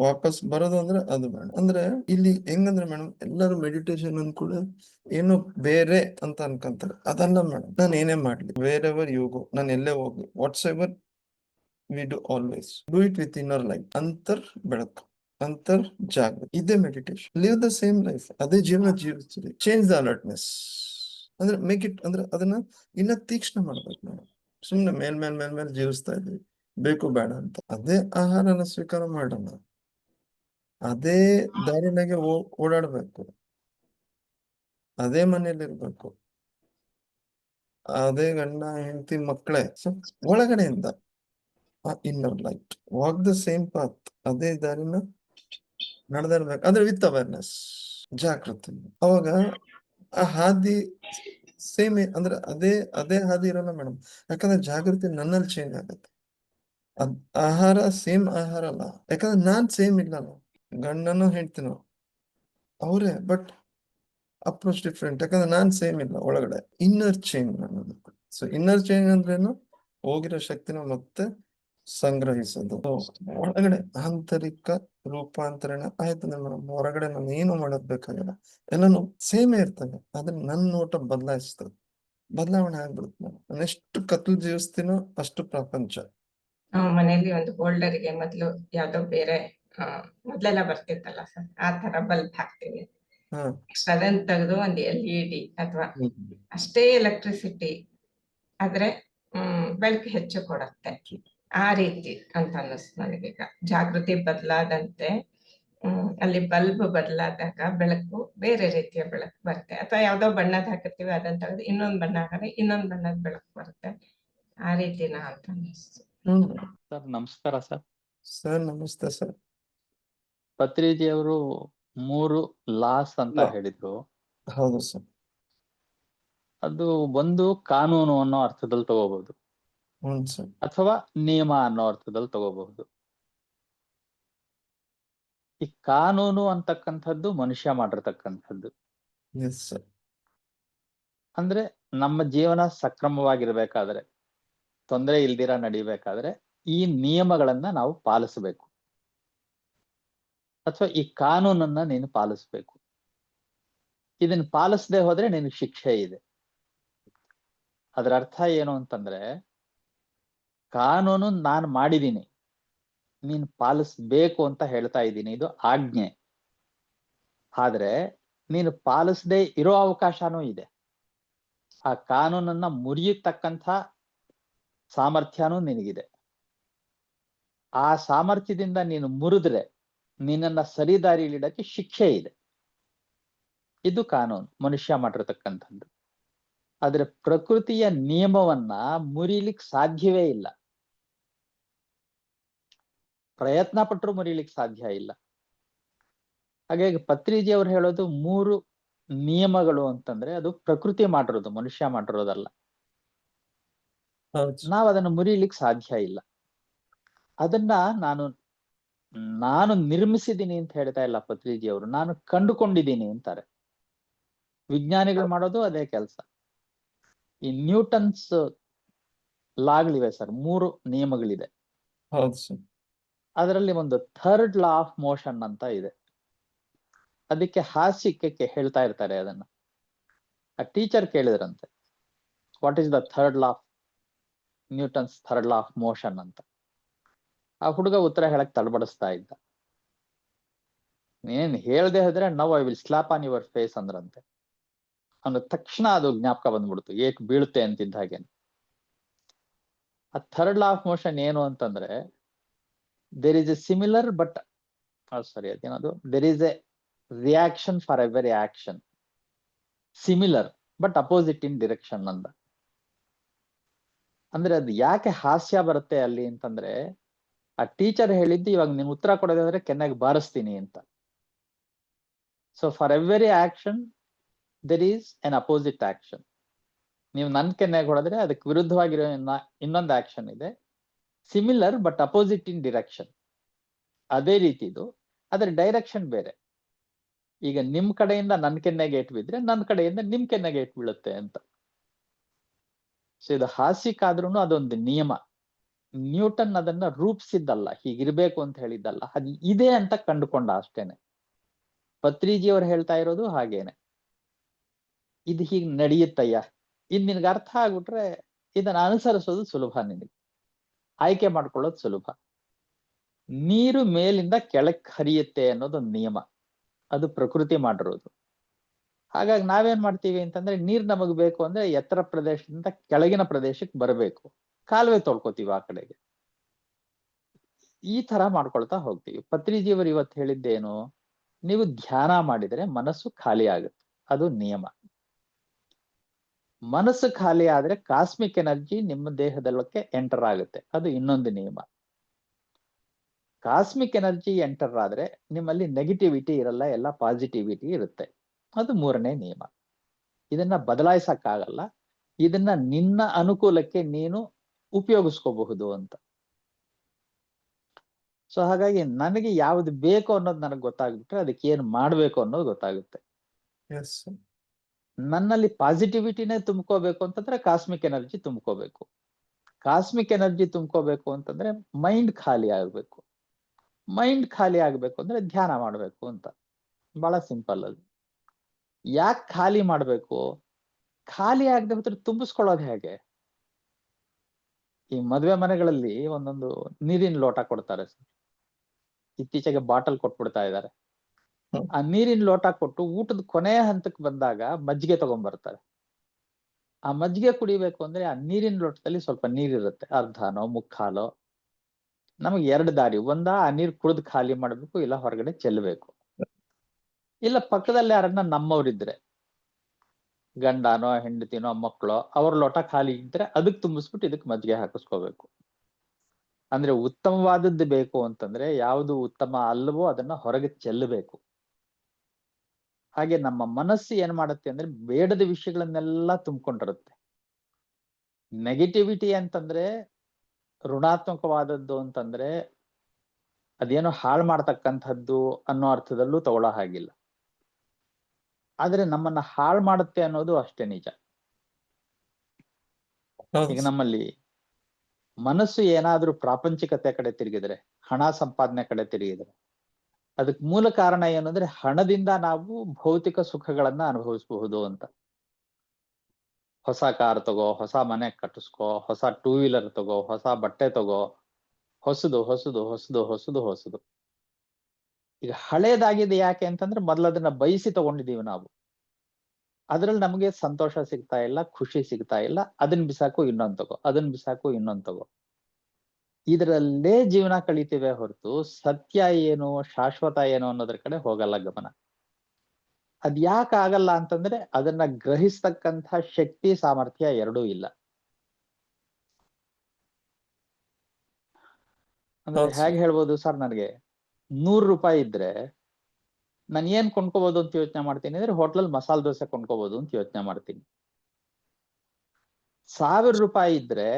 ವಾಪಸ್ ಬರೋದು ಅಂದ್ರೆ ಅದು ಮೇಡಮ್. ಅಂದ್ರೆ ಇಲ್ಲಿ ಹೆಂಗಂದ್ರೆ ಮೇಡಮ್, ಎಲ್ಲರೂ ಮೆಡಿಟೇಷನ್ ಕೂಡ ಏನೋ ಬೇರೆ ಅಂತ ಅನ್ಕೊಂತಾರೆ. ಅದಲ್ಲ ಮೇಡಮ್, ನಾನು ಏನೇ ಮಾಡ್ಲಿ, ವೇರ್ ಎವರ್ ಯು ಗೋ, ನಾನು ಎಲ್ಲೇ ಹೋಗ್ಲಿ, whatsoever we do always do it with inner light. ಅಂತರ್ ಬೆಳಕು, ಅಂತರ್ ಜಾಗೃತಿ, ಇದೇ meditation. Live the same life, ಅದೇ ಜೀವನ ಜೀವಿಸ್ತೀರಿ. ಚೇಂಜ್ ದ ಅಲರ್ಟ್ನೆಸ್ ಅಂದ್ರೆ ಮೇಕ್ ಇಟ್, ಅಂದ್ರೆ ಅದನ್ನ ಇನ್ನ ತೀಕ್ಷ್ಣ ಮಾಡ್ಬೇಕು ಮೇಡಮ್. ಸುಮ್ನೆ ಮೇಲ್ ಜೀವಿಸ್ತಾ ಇದ್ವಿ, ಬೇಕು ಬೇಡ ಅಂತ. ಅದೇ ಆಹಾರನ ಸ್ವೀಕಾರ ಮಾಡೋಣ, ಅದೇ ದಾರಿನಾಗೆ ಓಡಾಡ್ಬೇಕು, ಅದೇ ಮನೇಲಿರ್ಬೇಕು, ಅದೇ ಗಂಡ ಹೆಂಡತಿ ಮಕ್ಕಳೇ. ಸೊ ಒಳಗಡೆಯಿಂದ inner light, walk the same path, ಅದೇ ದಾರಿನ ನಡೆದಿರ್ಬೇಕು. ಅಂದ್ರೆ ವಿತ್ ಅವೇರ್ನೆಸ್, ಜಾಗೃತಿ. ಅವಾಗ ಆ ಹಾದಿ ಸೇಮ್, ಅಂದ್ರೆ ಅದೇ ಹಾದಿ ಇರಲ್ಲ ಮೇಡಮ್. ಯಾಕಂದ್ರೆ ಜಾಗೃತಿ ನನ್ನಲ್ಲಿ ಚೇಂಜ್ ಆಗುತ್ತೆ. ಆಹಾರ ಸೇಮ್ ಆಹಾರ ಅಲ್ಲ, ಯಾಕಂದ್ರೆ ನಾನ್ ಸೇಮ್ ಇಲ್ಲಲ್ಲ. ಗಂಡನೂ ಹೇಳ್ತೀನೋ ಅವರೇ, ಬಟ್ ಅಪ್ರೋಚ್ ಡಿಫ್ರೆಂಟ್. ಯಾಕಂದ್ರೆ ನಾನ್ ಸೇಮ್ ಇಲ್ಲ ಒಳಗಡೆ. ಇನ್ನರ್ ಚೇಂಜ್ ನನ್ನದು. ಸೊ ಇನ್ನರ್ ಚೇಂಜ್ ಅಂದ್ರೇನು, ಹೋಗಿರೋ ಶಕ್ತಿನ ಮತ್ತೆ ಸಂಗ್ರಹಿಸೋದು. ಒಳಗಡೆ ಆಂತರಿಕ ರೂಪಾಂತರಣ ಆಯ್ತದೆ ಮೇಡಮ್. ಹೊರಗಡೆ ನಾನು ಏನು ಮಾಡೋದ್ ಬೇಕಾಗಿಲ್ಲ, ಎಲ್ಲಾನು ಸೇಮೇ ಇರ್ತದೆ. ಆದ್ರೆ ನನ್ನ ನೋಟ ಬದಲಾಯಿಸ್ತದೆ, ಬದಲಾವಣೆ ಆಗ್ಬಿಡುತ್ತೆ ಮೇಡಮ್. ನಾನು ಎಷ್ಟು ಕತ್ಲು ಜೀವಿಸ್ತೀನೋ ಅಷ್ಟು ಪ್ರಪಂಚ. ಮನೆಯಲ್ಲಿ ಒಂದು ಹೋಲ್ಡರ್ಗೆ ಮೊದ್ಲು ಯಾವ್ದೋ ಬೇರೆ ಮೊದ್ಲೆಲ್ಲ ಬರ್ತಿತ್ತಲ್ಲ ಸರ್, ಆ ತರ ಬಲ್ಬ್ ಹಾಕ್ತೀವಿ. ಅದನ್ನ ತೆಗೆದು ಒಂದು LED ಅಥವಾ ಅಷ್ಟೇ ಎಲೆಕ್ಟ್ರಿಸಿಟಿ ಆದ್ರೆ ಬೆಳಕು ಹೆಚ್ಚು ಕೊಡುತ್ತೆ. ಆ ರೀತಿ ಅಂತ ಅನ್ನಿಸ್ತು ನನಗೀಗ. ಜಾಗೃತಿ ಬದಲಾದಂತೆ ಅಲ್ಲಿ ಬಲ್ಬ್ ಬದಲಾದಾಗ ಬೆಳಕು ಬೇರೆ ರೀತಿಯ ಬೆಳಕು ಬರುತ್ತೆ. ಅಥವಾ ಯಾವ್ದೋ ಬಣ್ಣದ ಹಾಕಿರ್ತೀವಿ ಅದನ್ನ ತೆಗೆದು ಇನ್ನೊಂದು ಬಣ್ಣ ಹಾಕಿದ್ರೆ ಇನ್ನೊಂದು ಬಣ್ಣದ ಬೆಳಕು ಬರುತ್ತೆ. ಆ ರೀತಿನ ಅಂತ ಅನ್ನಿಸ್ತು. ಸರ್ ನಮಸ್ಕಾರ ಸರ್. ಸರ್ ನಮಸ್ತೆ ಸರ್. ಪತ್ರಿಜಿಯವರು 3 ಲಾಸ್ ಅಂತ ಹೇಳಿದ್ರು. ಹೌದು ಸರ್. ಅದು ಒಂದು ಕಾನೂನು ಅನ್ನೋ ಅರ್ಥದಲ್ಲಿ ತಗೋಬಹುದು, ಸರ್. ಅಥವಾ ನಿಯಮ ಅನ್ನೋ ಅರ್ಥದಲ್ಲಿ ತಗೋಬಹುದು. ಈ ಕಾನೂನು ಅಂತಕ್ಕಂಥದ್ದು ಮನುಷ್ಯ ಮಾಡಿರ್ತಕ್ಕಂಥದ್ದು. Yes sir. ಅಂದ್ರೆ ನಮ್ಮ ಜೀವನ ಸಕ್ರಮವಾಗಿರ್ಬೇಕಾದ್ರೆ, ತೊಂದರೆ ಇಲ್ದಿರ ನಡಿಬೇಕಾದ್ರೆ ಈ ನಿಯಮಗಳನ್ನ ನಾವು ಪಾಲಿಸಬೇಕು, ಅಥವಾ ಈ ಕಾನೂನನ್ನ ನೀನು ಪಾಲಿಸ್ಬೇಕು. ಇದನ್ನ ಪಾಲಿಸದೆ ಹೋದ್ರೆ ನಿನಗೆ ಶಿಕ್ಷೆ ಇದೆ. ಅದರ ಅರ್ಥ ಏನು ಅಂತಂದ್ರೆ, ಕಾನೂನು ನಾನು ಮಾಡಿದೀನಿ, ನೀನು ಪಾಲಿಸ್ಬೇಕು ಅಂತ ಹೇಳ್ತಾ ಇದ್ದೀನಿ, ಇದು ಆಜ್ಞೆ. ಆದ್ರೆ ನೀನು ಪಾಲಿಸದೆ ಇರೋ ಅವಕಾಶನೂ ಇದೆ. ಆ ಕಾನೂನನ್ನ ಮುರಿಯತಕ್ಕಂಥ ಸಾಮರ್ಥ್ಯನೂ ನಿನಗಿದೆ. ಆ ಸಾಮರ್ಥ್ಯದಿಂದ ನೀನು ಮುರಿದ್ರೆ ನಿನ್ನನ್ನ ಸರಿದಾರಿಲಿಡಕ್ಕೆ ಶಿಕ್ಷೆ ಇದೆ. ಇದು ಕಾನೂನು, ಮನುಷ್ಯ ಮಾಡಿರ್ತಕ್ಕಂಥದ್ದು. ಆದ್ರೆ ಪ್ರಕೃತಿಯ ನಿಯಮವನ್ನ ಮುರಿಲಿಕ್ಕೆ ಸಾಧ್ಯವೇ ಇಲ್ಲ. ಪ್ರಯತ್ನ ಪಟ್ಟರು ಮುರಿಲಿಕ್ಕೆ ಸಾಧ್ಯ ಇಲ್ಲ. ಹಾಗಾಗಿ ಪತ್ರಿಜಿ ಅವ್ರು ಹೇಳೋದು 3 ನಿಯಮಗಳು ಅಂತಂದ್ರೆ ಅದು ಪ್ರಕೃತಿ ಮಾಡಿರೋದು, ಮನುಷ್ಯ ಮಾಡಿರೋದಲ್ಲ. ನಾವು ಅದನ್ನು ಮುರಿಲಿಕ್ಕೆ ಸಾಧ್ಯ ಇಲ್ಲ. ಅದನ್ನ ನಾನು ನಿರ್ಮಿಸಿದ್ದೀನಿ ಅಂತ ಹೇಳ್ತಾ ಇಲ್ಲ ಪತ್ರಿಜಿ ಅವರು, ನಾನು ಕಂಡುಕೊಂಡಿದ್ದೀನಿ ಅಂತಾರೆ. ವಿಜ್ಞಾನಿಗಳು ಮಾಡೋದು ಅದೇ ಕೆಲಸ. ಈ ನ್ಯೂಟನ್ಸ್ ಲಾಗಳಿವೆ ಸರ್, 3 ನಿಯಮಗಳಿದೆ. ಹೌದು ಸರ್. ಅದರಲ್ಲಿ ಒಂದು 3rd ಲಾ ಆಫ್ ಮೋಷನ್ ಅಂತ ಇದೆ. ಅದಕ್ಕೆ ಹಾಸ್ಯಕ್ಕೆ ಹೇಳ್ತಾ ಇರ್ತಾರೆ ಅದನ್ನ. ಆ ಟೀಚರ್ ಕೇಳಿದ್ರಂತೆ, what is the 3rd law of Newton's 3rd law of motion ಅಂತ. ಆ ಹುಡುಗ ಉತ್ತರ ಹೇಳಕ್ ತಡಬಡಿಸ್ತಾ ಇದ್ದ. ನೀನ್ ಹೇಳ್ದೆ ಹೋದ್ರೆ now I will slap on your face ಅಂದ್ರಂತೆ. ಅವನು ತಕ್ಷಣ ಅದು ಜ್ಞಾಪಕ ಬಂದ್ಬಿಡ್ತು, ಏಕ್ ಬೀಳುತ್ತೆ ಅಂತಿದ್ದ ಹಾಗೆ. ಆ 3rd ಲಾ ಆಫ್ ಮೋಷನ್ ಏನು ಅಂತಂದ್ರೆ, there is a similar but sorry ಅದೇನದು, there is a reaction for every action, similar but opposite in direction ಅಂದ. ಅಂದ್ರೆ ಅದು ಯಾಕೆ ಹಾಸ್ಯ ಬರುತ್ತೆ ಅಲ್ಲಿ ಅಂತಂದ್ರೆ, ಆ ಟೀಚರ್ ಹೇಳಿದ್ದು ಇವಾಗ ನೀನು ಉತ್ತರ ಕೊಡೋದಾದ್ರೆ ಕೆನ್ನಾಗಿ ಬಾರಿಸ್ತೀನಿ ಅಂತ. So for every action there is an opposite action. ನೀವು ನನ್ ಕೆನ್ನಾಗಿ ಹೊಡೆದ್ರೆ ಅದಕ್ಕೆ ವಿರುದ್ಧವಾಗಿರೋ ಇನ್ನೊಂದು ಆಕ್ಷನ್ ಇದೆ, similar but opposite in direction. ಅದೇ ರೀತಿದು, ಅದ್ರ ಡೈರೆಕ್ಷನ್ ಬೇರೆ. ಈಗ ನಿಮ್ ಕಡೆಯಿಂದ ನನ್ ಕೆನ್ನೆಗೆ ಏಟ್ ಬಿದ್ರೆ ನನ್ನ ಕಡೆಯಿಂದ ನಿಮ್ ಕೆನ್ನೆಗೆ ಏಟ್ ಬೀಳುತ್ತೆ ಅಂತ. ಸೊ ಇದು ಹಾಸ್ಯಕ್ಕಾದ್ರೂ ಅದೊಂದು ನಿಯಮ. ನ್ಯೂಟನ್ ಅದನ್ನ ರೂಪಿಸಿದ್ದಲ್ಲ, ಹೀಗಿರ್ಬೇಕು ಅಂತ ಹೇಳಿದ್ದಲ್ಲ, ಅದು ಇದೆ ಅಂತ ಕಂಡುಕೊಂಡ ಅಷ್ಟೇನೆ. ಪತ್ರಿಜಿ ಅವ್ರು ಹೇಳ್ತಾ ಇರೋದು ಹಾಗೇನೆ, ಇದು ಹೀಗ್ ನಡೆಯುತ್ತಯ್ಯ, ಇದ್ ನಿನ್ಗೆ ಅರ್ಥ ಆಗ್ಬಿಟ್ರೆ ಇದನ್ನ ಅನುಸರಿಸೋದು ಸುಲಭ, ನಿನಗೆ ಆಯ್ಕೆ ಮಾಡ್ಕೊಳ್ಳೋದು ಸುಲಭ. ನೀರು ಮೇಲಿಂದ ಕೆಳಕ್ ಹರಿಯುತ್ತೆ ಅನ್ನೋದೊಂದು ನಿಯಮ, ಅದು ಪ್ರಕೃತಿ ಮಾಡಿರೋದು. ಹಾಗಾಗಿ ನಾವೇನ್ ಮಾಡ್ತೀವಿ ಅಂತಂದ್ರೆ, ನೀರ್ ನಮಗ್ ಬೇಕು ಅಂದ್ರೆ ಎತ್ತರ ಪ್ರದೇಶದಿಂದ ಕೆಳಗಿನ ಪ್ರದೇಶಕ್ಕೆ ಬರಬೇಕು, ಕಾಲುವೆ ತೊಳ್ಕೊತೀವಿ ಆ ಕಡೆಗೆ. ಈ ತರ ಮಾಡ್ಕೊಳ್ತಾ ಹೋಗ್ತೀವಿ. ಪತ್ರಿಜಿಯವರು ಇವತ್ತು ಹೇಳಿದ್ದೇನು, ನೀವು ಧ್ಯಾನ ಮಾಡಿದ್ರೆ ಮನಸ್ಸು ಖಾಲಿ ಆಗುತ್ತೆ, ಅದು ನಿಯಮ. ಮನಸ್ಸು ಖಾಲಿ ಆದ್ರೆ ಕಾಸ್ಮಿಕ್ ಎನರ್ಜಿ ನಿಮ್ಮ ದೇಹದಲ್ಲಕ್ಕೆ ಎಂಟರ್ ಆಗುತ್ತೆ, ಅದು ಇನ್ನೊಂದು ನಿಯಮ. ಕಾಸ್ಮಿಕ್ ಎನರ್ಜಿ ಎಂಟರ್ ಆದ್ರೆ ನಿಮ್ಮಲ್ಲಿ ನೆಗೆಟಿವಿಟಿ ಇರಲ್ಲ, ಎಲ್ಲ ಪಾಸಿಟಿವಿಟಿ ಇರುತ್ತೆ, ಅದು 3ನೇ ನಿಯಮ. ಇದನ್ನ ಬದಲಾಯಿಸಕ್ಕಾಗಲ್ಲ, ಇದನ್ನ ನಿನ್ನ ಅನುಕೂಲಕ್ಕೆ ನೀನು ಉಪಯೋಗಿಸ್ಕೋಬಹುದು ಅಂತ. ಸೊ ಹಾಗಾಗಿ ನನಗೆ ಯಾವ್ದು ಬೇಕು ಅನ್ನೋದು ನನಗೆ ಗೊತ್ತಾಗ್ಬಿಟ್ರೆ ಅದಕ್ಕೆ ಏನ್ ಮಾಡ್ಬೇಕು ಅನ್ನೋದು ಗೊತ್ತಾಗುತ್ತೆ. ನನ್ನಲ್ಲಿ ಪಾಸಿಟಿವಿಟಿನೇ ತುಂಬ್ಕೋಬೇಕು ಅಂತಂದ್ರೆ ಕಾಸ್ಮಿಕ್ ಎನರ್ಜಿ ತುಂಬ್ಕೋಬೇಕು. ಕಾಸ್ಮಿಕ್ ಎನರ್ಜಿ ತುಂಬ್ಕೋಬೇಕು ಅಂತಂದ್ರೆ ಮೈಂಡ್ ಖಾಲಿ ಆಗ್ಬೇಕು. ಮೈಂಡ್ ಖಾಲಿ ಆಗ್ಬೇಕು ಅಂದ್ರೆ ಧ್ಯಾನ ಮಾಡ್ಬೇಕು ಅಂತ. ಬಹಳ ಸಿಂಪಲ್ ಅದು. ಯಾಕೆ ಖಾಲಿ ಮಾಡ್ಬೇಕು? ಖಾಲಿ ಆಗದೆ ಹೋದ್ರೆ ತುಂಬಿಸ್ಕೊಳ್ಳೋದು ಹೇಗೆ? ಈ ಮದುವೆ ಮನೆಗಳಲ್ಲಿ ಒಂದೊಂದು ನೀರಿನ ಲೋಟ ಕೊಡ್ತಾರೆ ಸರ್, ಇತ್ತೀಚೆಗೆ ಬಾಟಲ್ ಕೊಟ್ಬಿಡ್ತಾ ಇದ್ದಾರೆ. ಆ ನೀರಿನ ಲೋಟ ಕೊಟ್ಟು ಊಟದ ಕೊನೆಯ ಹಂತಕ್ಕೆ ಬಂದಾಗ ಮಜ್ಜಿಗೆ ತಗೊಂಡ್ಬರ್ತಾರೆ. ಆ ಮಜ್ಜಿಗೆ ಕುಡಿಬೇಕು ಅಂದ್ರೆ ಆ ನೀರಿನ ಲೋಟದಲ್ಲಿ ಸ್ವಲ್ಪ ನೀರಿರುತ್ತೆ, ಅರ್ಧನೋ ಮುಕ್ಕಾಲೋ. ನಮಗೆ 2 ದಾರಿ, ಒಂದ ಆ ನೀರು ಕುಡಿದು ಖಾಲಿ ಮಾಡ್ಬೇಕು, ಇಲ್ಲ ಹೊರಗಡೆ ಚೆಲ್ಲಬೇಕು. ಇಲ್ಲ ಪಕ್ಕದಲ್ಲಿ ಯಾರನ್ನ ನಮ್ಮವ್ರಿದ್ರೆ, ಗಂಡನೋ ಹೆಂಡತಿನೋ ಮಕ್ಕಳೋ, ಅವ್ರ ಲೋಟ ಖಾಲಿ ಇದ್ರೆ ಅದಕ್ಕೆ ತುಂಬಿಸ್ಬಿಟ್ಟು ಇದಕ್ಕೆ ಮಜ್ಜಿಗೆ ಹಾಕಿಸ್ಕೋಬೇಕು. ಅಂದ್ರೆ ಉತ್ತಮವಾದದ್ದು ಬೇಕು ಅಂತಂದ್ರೆ ಯಾವುದು ಉತ್ತಮ ಅಲ್ಲವೋ ಅದನ್ನ ಹೊರಗೆ ಚೆಲ್ಲಬೇಕು. ಹಾಗೆ ನಮ್ಮ ಮನಸ್ಸು ಏನ್ ಮಾಡುತ್ತೆ ಅಂದ್ರೆ ಬೇಡದ ವಿಷಯಗಳನ್ನೆಲ್ಲ ತುಂಬಿಕೊಂಡಿರುತ್ತೆ. ನೆಗೆಟಿವಿಟಿ ಅಂತಂದ್ರೆ, ಋಣಾತ್ಮಕವಾದದ್ದು ಅಂತಂದ್ರೆ ಅದೇನೋ ಹಾಳು ಮಾಡ್ತಕ್ಕಂಥದ್ದು ಅನ್ನೋ ಅರ್ಥದಲ್ಲೂ ತಗೊಳ್ಳೋ ಹಾಗಿಲ್ಲ. ಆದ್ರೆ ನಮ್ಮನ್ನ ಹಾಳು ಮಾಡುತ್ತೆ ಅನ್ನೋದು ಅಷ್ಟೇ ನಿಜ. ಹೌದು ಈಗ ನಮ್ಮಲ್ಲಿ ಮನಸ್ಸು ಏನಾದ್ರೂ ಪ್ರಾಪಂಚಿಕತೆ ಕಡೆ ತಿರುಗಿದ್ರೆ, ಹಣ ಸಂಪಾದನೆ ಕಡೆ ತಿರುಗಿದ್ರೆ, ಅದಕ್ಕೆ ಮೂಲ ಕಾರಣ ಏನಂದ್ರೆ ಹಣದಿಂದ ನಾವು ಭೌತಿಕ ಸುಖಗಳನ್ನ ಅನುಭವಿಸಬಹುದು ಅಂತ. ಹೊಸ ಕಾರ್ ತಗೋ, ಹೊಸ ಮನೆ ಕಟ್ಟಿಸ್ಕೋ, ಹೊಸ 2 ವೀಲರ್ ತಗೋ, ಹೊಸ ಬಟ್ಟೆ ತಗೋ, ಹೊಸದು ಹೊಸದು ಹೊಸದು ಹೊಸದು ಹೊಸದು. ಈಗ ಹಳೇದಾಗಿದೆ ಯಾಕೆ ಅಂತಂದ್ರೆ ಮೊದಲು ಅದನ್ನ ಬಯಸಿ ತಗೊಂಡಿದೀವಿ ನಾವು. ಅದ್ರಲ್ಲಿ ನಮಗೆ ಸಂತೋಷ ಸಿಗ್ತಾ ಇಲ್ಲ, ಖುಷಿ ಸಿಗ್ತಾ ಇಲ್ಲ. ಅದನ್ನ ಬಿಸಾಕು ಇನ್ನೊಂದ್ ತಗೋ, ಅದನ್ನ ಬಿಸಾಕು ಇನ್ನೊಂದ್ ತಗೋ. ಇದರಲ್ಲೇ ಜೀವನ ಕಳೀತೀವಿ ಹೊರತು ಸತ್ಯ ಏನು, ಶಾಶ್ವತ ಏನು ಅನ್ನೋದ್ರ ಕಡೆ ಹೋಗಲ್ಲ ಗಮನ. ಅದ್ ಯಾಕೆ ಆಗಲ್ಲ ಅಂತಂದ್ರೆ ಅದನ್ನ ಗ್ರಹಿಸ್ತಕ್ಕಂಥ ಶಕ್ತಿ ಸಾಮರ್ಥ್ಯ ಎರಡೂ ಇಲ್ಲ. ಅಂದ್ರೆ ಹೌದು ಹೇಗೆ ಹೇಳ್ಬೋದು ಸರ್, ನನಗೆ 100 ರೂಪಾಯಿ ಇದ್ರೆ ನಾನು ಏನ್ ಕೊಂಡ್ಕೋಬಹುದು ಅಂತ ಯೋಚನೆ ಮಾಡ್ತೀನಿ ಅಂದ್ರೆ ಹೋಟ್ಲಲ್ಲಿ ಮಸಾಲೆ ದೋಸೆ ಕೊಂಡ್ಕೋಬಹುದು ಅಂತ ಯೋಚನೆ ಮಾಡ್ತೀನಿ. 1000 ರೂಪಾಯಿ ಇದ್ರೆ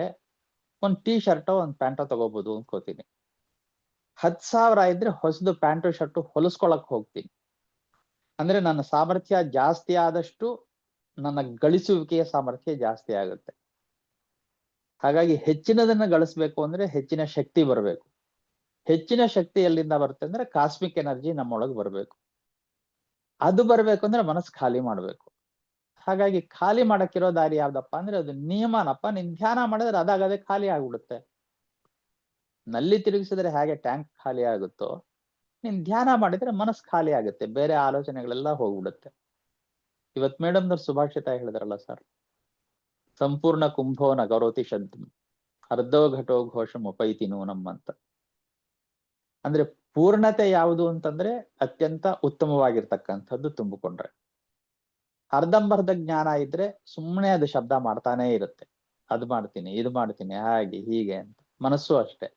ಒಂದ್ ಟೀ ಶರ್ಟೋ ಒಂದ್ ಪ್ಯಾಂಟೋ ತಗೋಬಹುದು ಅನ್ಕೋತೀನಿ. 10,000 ಇದ್ರೆ ಹೊಸದು ಪ್ಯಾಂಟು ಶರ್ಟು ಹೊಲಿಸ್ಕೊಳಕ್ ಹೋಗ್ತೀನಿ. ಅಂದ್ರೆ ನನ್ನ ಸಾಮರ್ಥ್ಯ ಜಾಸ್ತಿ ಆದಷ್ಟು ನನ್ನ ಗಳಿಸುವಿಕೆಯ ಸಾಮರ್ಥ್ಯ ಜಾಸ್ತಿ ಆಗುತ್ತೆ. ಹಾಗಾಗಿ ಹೆಚ್ಚಿನದನ್ನ ಗಳಿಸ್ಬೇಕು ಅಂದ್ರೆ ಹೆಚ್ಚಿನ ಶಕ್ತಿ ಬರಬೇಕು. ಹೆಚ್ಚಿನ ಶಕ್ತಿ ಎಲ್ಲಿಂದ ಬರುತ್ತೆ ಅಂದ್ರೆ ಕಾಸ್ಮಿಕ್ ಎನರ್ಜಿ ನಮ್ಮೊಳಗೆ ಬರಬೇಕು. ಅದು ಬರ್ಬೇಕು ಅಂದ್ರೆ ಮನಸ್ಸು ಖಾಲಿ ಮಾಡ್ಬೇಕು. ಹಾಗಾಗಿ ಖಾಲಿ ಮಾಡಕ್ಕಿರೋ ದಾರಿ ಯಾವ್ದಪ್ಪ ಅಂದ್ರೆ ಅದು ನಿಯಮನಪ್ಪ. ನೀನ್ ಧ್ಯಾನ ಮಾಡಿದ್ರೆ ಅದಾಗದೆ ಖಾಲಿ ಆಗ್ಬಿಡುತ್ತೆ. ನಲ್ಲಿ ತಿರುಗಿಸಿದ್ರೆ ಹೇಗೆ ಟ್ಯಾಂಕ್ ಖಾಲಿ ಆಗುತ್ತೋ, ನೀನ್ ಧ್ಯಾನ ಮಾಡಿದ್ರೆ ಮನಸ್ಸು ಖಾಲಿ ಆಗುತ್ತೆ, ಬೇರೆ ಆಲೋಚನೆಗಳೆಲ್ಲ ಹೋಗ್ಬಿಡುತ್ತೆ. ಇವತ್ ಮೇಡಮ್ನವ್ರು ಸುಭಾಷಿತ ಹೇಳಿದ್ರಲ್ಲ ಸರ್, ಸಂಪೂರ್ಣ ಕುಂಭೋ ನಗರೋತಿ ಶಬ್ದಂ ಅರ್ಧೋ ಘಟೋ ಘೋಷಂ ಉಪೈತಿ ನೂನಂ ಅಂತ. ಅಂದ್ರೆ ಪೂರ್ಣತೆ ಯಾವುದು ಅಂತಂದ್ರೆ ಅತ್ಯಂತ ಉತ್ತಮವಾಗಿರ್ತಕ್ಕಂಥದ್ದು ತುಂಬಿಕೊಂಡ್ರೆ. ಅರ್ಧಂಬರ್ಧ ಜ್ಞಾನ ಇದ್ರೆ ಸುಮ್ಮನೆ ಅದು ಶಬ್ದ ಮಾಡ್ತಾನೆ ಇರುತ್ತೆ. ಅದು ಮಾಡ್ತೀನಿ, ಇದು ಮಾಡ್ತೀನಿ, ಹಾಗೆ ಹೀಗೆ ಅಂತ. ಮನಸ್ಸು ಅಷ್ಟೇ,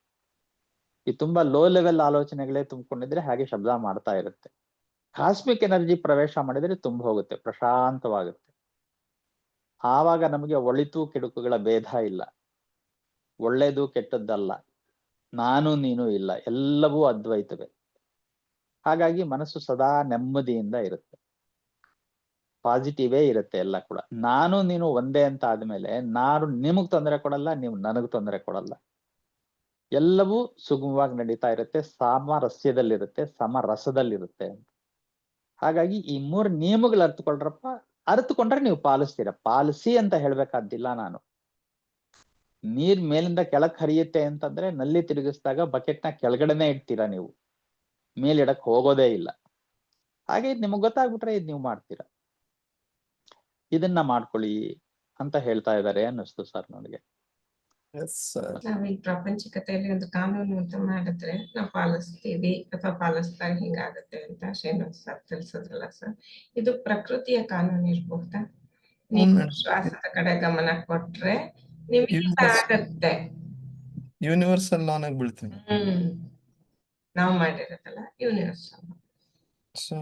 ಈ ತುಂಬಾ ಲೋ ಲೆವೆಲ್ ಆಲೋಚನೆಗಳೇ ತುಂಬಿಕೊಂಡಿದ್ರೆ ಹಾಗೆ ಶಬ್ದ ಮಾಡ್ತಾ ಇರುತ್ತೆ. ಕಾಸ್ಮಿಕ್ ಎನರ್ಜಿ ಪ್ರವೇಶ ಮಾಡಿದ್ರೆ ತುಂಬ ಹೋಗುತ್ತೆ, ಪ್ರಶಾಂತವಾಗುತ್ತೆ. ಆವಾಗ ನಮಗೆ ಒಳಿತು ಕೆಡುಕುಗಳ ಭೇದ ಇಲ್ಲ, ಒಳ್ಳೇದು ಕೆಟ್ಟದ್ದಲ್ಲ, ನಾನು ನೀನು ಇಲ್ಲ, ಎಲ್ಲವೂ ಅದ್ವೈತವೇ. ಹಾಗಾಗಿ ಮನಸ್ಸು ಸದಾ ನೆಮ್ಮದಿಯಿಂದ ಇರುತ್ತೆ, ಪಾಸಿಟಿವೇ ಇರುತ್ತೆ ಎಲ್ಲ ಕೂಡ. ನಾನು ನೀನು ಒಂದೇ ಅಂತ ಆದ್ಮೇಲೆ ನಾನು ನಿಮಗ್ ತೊಂದರೆ ಕೊಡಲ್ಲ, ನೀವು ನನಗ್ ತೊಂದರೆ ಕೊಡಲ್ಲ. ಎಲ್ಲವೂ ಸುಗಮವಾಗಿ ನಡೀತಾ ಇರುತ್ತೆ, ಸಾಮರಸ್ಯದಲ್ಲಿರುತ್ತೆ, ಸಮರಸದಲ್ಲಿರುತ್ತೆ ಅಂತ. ಹಾಗಾಗಿ ಈ 3 ನಿಯಮಗಳು ಅರ್ಥಕೊಳ್ರಪ್ಪ. ಅರ್ಥಕೊಂಡ್ರೆ ನೀವು ಪಾಲಿಸ್ತೀರ. ಪಾಲಿಸಿ ಅಂತ ಹೇಳ್ಬೇಕಾದ್ದಿಲ್ಲ ನಾನು. ನೀರ್ ಮೇಲಿಂದ ಕೆಳಕ್ ಹರಿಯುತ್ತೆ ಅಂತಂದ್ರೆ ನಲ್ಲಿ ತಿರುಗಿಸಿದಾಗ ಬಕೆಟ್ನ ಕೆಳಗಡೆನೆ ಇಡ್ತೀರಾ ನೀವು, ಮೇಲಿಡಕ್ ಹೋಗೋದೇ ಇಲ್ಲ. ಹಾಗೆ ನಿಮಗ್ ಗೊತ್ತಾಗ್ಬಿಟ್ರೆ ಇದು ನೀವು ಮಾಡ್ತೀರಾ. ಇದನ್ನ ಮಾಡ್ಕೊಳ್ಳಿ ಅಂತ ಹೇಳ್ತಾ ಇದ್ದಾರೆ ಅನ್ನಿಸ್ತು ಸರ್ ನನಗೆ. Yes sir. ನಾವ್ ಈ ಪ್ರಾಪಂಚಿಕತೆಯಲ್ಲಿ ಒಂದು ಕಾನೂನು ಅಂತ ಮಾಡಿದ್ರೆ ನಾವು ಪಾಲಿಸ್ತೀವಿ ಅಥವಾ ಪಾಲಿಸ್ದಾಗ ಹಿಂಗಾಗತ್ತೆ ಅಂತ ಶ್ರೀನಿವಾಸ್ ಸರ್ ತಿಳಿಸಿದ್ರಲ್ಲ ಸರ್, ಇದು ಪ್ರಕೃತಿಯ ಕಾನೂನು ಇರ್ಬಹುದಾ? ನೀವು ಮೇಡಮ್, ಶ್ವಾಸದ ಕಡೆ ಗಮನ ಕೊಟ್ರೆ ನಿಮಗೆ ಆಗತ್ತೆ. ಯೂನಿವರ್ಸಲ್ ಲಾನಾಗ ಬೀಳ್ತೀವಿ. ನಾವು ಮಾಡಿರೋದಲ್ಲ ಯೂನಿವರ್ಸಲ್. ಸೊ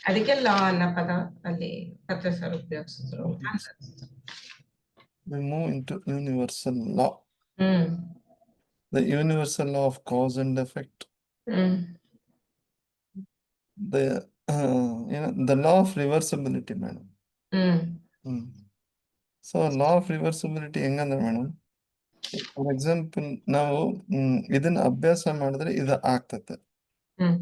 ಅದಕ್ಕೆ ಲಾ ಅನ್ನೋ ಪದ ಅಲ್ಲಿ ಪತ್ರ ಸರ್ ಉಪಯೋಗಿಸಿದ್ರು. we move into universal law, hmm the universal law of cause and effect, hmm the the law of reversibility madam. So law of reversibility ಹೆಂಗಂದ್ರೆ ಮೇಡಮ್, ಫಾರ್ ಎಕ್ಸಾಂಪಲ್ ನಾವು ಇದನ್ನ ಅಭ್ಯಾಸ ಮಾಡಿದ್ರೆ ಇದು ಆಗ್ತತೆ. ಹ್ಮ್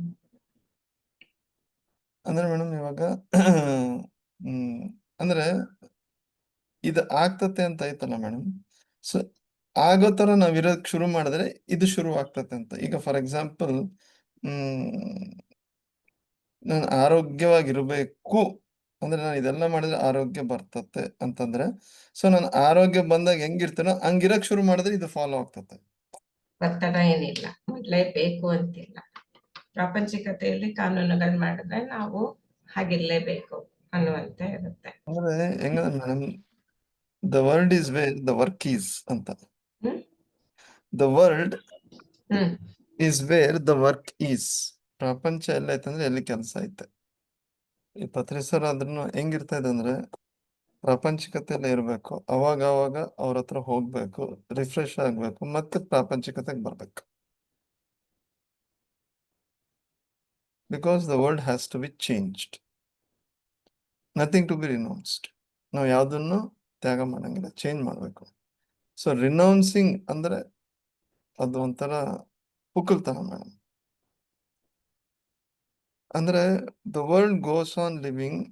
ಅಂದ್ರೆ ಮೇಡಮ್ ಇವಾಗ ಅಂದ್ರೆ ಇದು ಆಗ್ತತೆ ಅಂತ ಆಯ್ತಲ್ಲ ಮೇಡಮ್, ಸೊ ಆಗೋ ತರ ನಾವ್ ಇರೋಕ್ ಶುರು ಮಾಡಿದ್ರೆ ಇದು ಶುರು ಆಗ್ತತೆ ಅಂತ. ಈಗ ಫಾರ್ ಎಕ್ಸಾಂಪಲ್ ನಾನು ಆರೋಗ್ಯವಾಗಿರ್ಬೇಕು ಅಂದ್ರೆ ನಾನು ಇದೆಲ್ಲ ಮಾಡಿದ್ರೆ ಆರೋಗ್ಯ ಬರ್ತತೆ ಅಂತಂದ್ರೆ, ಸೊ ನಾನು ಆರೋಗ್ಯ ಬಂದಾಗ ಹೆಂಗಿರ್ತೀನೋ ಹಂಗಿರಕ್ ಶುರು ಮಾಡಿದ್ರೆ ಇದು ಫಾಲೋ ಆಗ್ತತೆ. ಒತ್ತಡ ಏನಿಲ್ಲ, ಬೇಕು ಅಂತಿಲ್ಲ. ಪ್ರಾಪಂಚಿಕತೆಯಲ್ಲಿ ಕಾನೂನುಗಳು ಮಾಡಿದ್ರೆ ನಾವು ಹಾಗಿರ್ಲೇಬೇಕು ಅನ್ನುವಂತೆ ಇರುತ್ತೆ. ಅಂದ್ರೆ ಹೆಂಗಂದ್ರೆ madam, the world is where the work is ಅಂತ. Hmm the world hmm is where the work is. ಪ್ರಪಂಚ ಎಲ್ಲ ಐತಂದ್ರೆ ಎಲ್ಲಿ ಕೆಲಸ ಐತೆ. ಈ ಪತ್ರಿಸರ್ ಅದನ್ನು ಹೆಂಗಿರ್ತಾ ಇದೆ ಅಂದ್ರೆ, ಪ್ರಾಪಂಚಿಕತೆಯಲ್ಲೇ ಇರ್ಬೇಕು, ಅವಾಗ ಅವ್ರ ಹತ್ರ ಹೋಗ್ಬೇಕು, ರಿಫ್ರೆಶ್ ಆಗ್ಬೇಕು, ಮತ್ತೆ ಪ್ರಾಪಂಚಿಕತೆಗೆ ಬರ್ಬೇಕು. Because the world has to be changed, nothing to be renounced. ನಾವು ಯಾವ್ದನ್ನು ತ್ಯಾಗ ಮಾಡಂಗಿಲ್ಲ, ಚೇಂಜ್ ಮಾಡ್ಬೇಕು. ಸೊ ರಿನೌನ್ಸಿಂಗ್ ಅಂದ್ರೆ ಅದು ಒಂಥರ ಪುಕ್ಕಲ್ತನ ಮೇಡಮ್. ಅಂದ್ರೆ the world goes on living,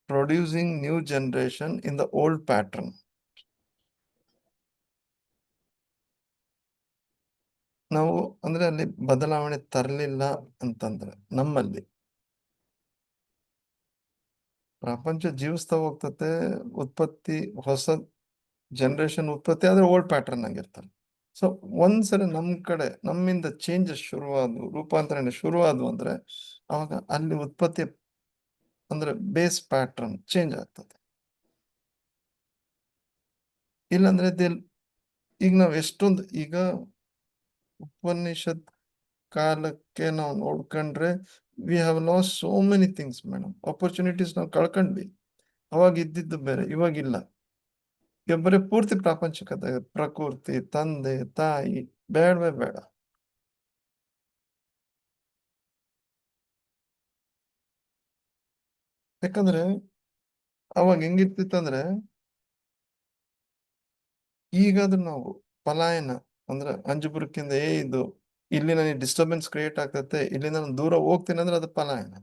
producing new generation in the old pattern. ನಾವು ಅಂದ್ರೆ ಅಲ್ಲಿ ಬದಲಾವಣೆ ತರಲಿಲ್ಲ ಅಂತಂದ್ರೆ, ನಮ್ಮಲ್ಲಿ ಪ್ರಪಂಚ ಜೀವಿಸ್ತಾ ಹೋಗ್ತತೆ, ಉತ್ಪತ್ತಿ ಹೊಸ ಜನರೇಷನ್ ಉತ್ಪತ್ತಿ ಆದ್ರೆ ಓಲ್ಡ್ ಪ್ಯಾಟರ್ನ್ ಆಗಿರ್ತಾರೆ. ಸೊ ಒಂದ್ಸರಿ ನಮ್ ಕಡೆ ನಮ್ಮಿಂದ ಚೇಂಜಸ್ ಶುರುವಾದ್ವು, ರೂಪಾಂತರಣೆ ಶುರುವಾದ್ವು ಅಂದ್ರೆ ಅವಾಗ ಅಲ್ಲಿ ಉತ್ಪತ್ತಿ ಅಂದ್ರೆ ಬೇಸ್ ಪ್ಯಾಟರ್ನ್ ಚೇಂಜ್ ಆಗ್ತದೆ. ಇಲ್ಲಾಂದ್ರೆ ಈಗ ನಾವ್ ಎಷ್ಟೊಂದು ಈಗ ಉಪನಿಷತ್ ಕಾಲಕ್ಕೆ ನಾವು ನೋಡ್ಕೊಂಡ್ರೆ we have lost so many things madam. Opportunities ನಾವು ಕಳ್ಕೊಂಡ್ವಿ. ಅವಾಗ ಇದ್ದಿದ್ದು ಬೇರೆ, ಇವಾಗಿಲ್ಲ. ಈಗ ಬರೀ ಪೂರ್ತಿ ಪ್ರಾಪಂಚಿಕತೆ, ಪ್ರಕೃತಿ, ತಂದೆ ತಾಯಿ ಬೇಡವೇ ಬೇಡ. ಯಾಕಂದ್ರೆ ಅವಾಗ ಹೆಂಗಿರ್ತಿತ್ತಂದ್ರೆ, ಈಗಾದ್ರೂ ನಾವು ಪಲಾಯನ ಅಂದ್ರೆ ಅಂಜುಬುರಕ್ಕಿಂದ ಇದು ಇಲ್ಲಿ ನನಗೆ ಡಿಸ್ಟರ್ಬೆನ್ಸ್ ಕ್ರಿಯೇಟ್ ಆಗ್ತತೆ, ಇಲ್ಲಿಂದ ನಾನು ದೂರ ಹೋಗ್ತೀನಿ ಅಂದ್ರೆ ಅದು ಪಲಾಯನ.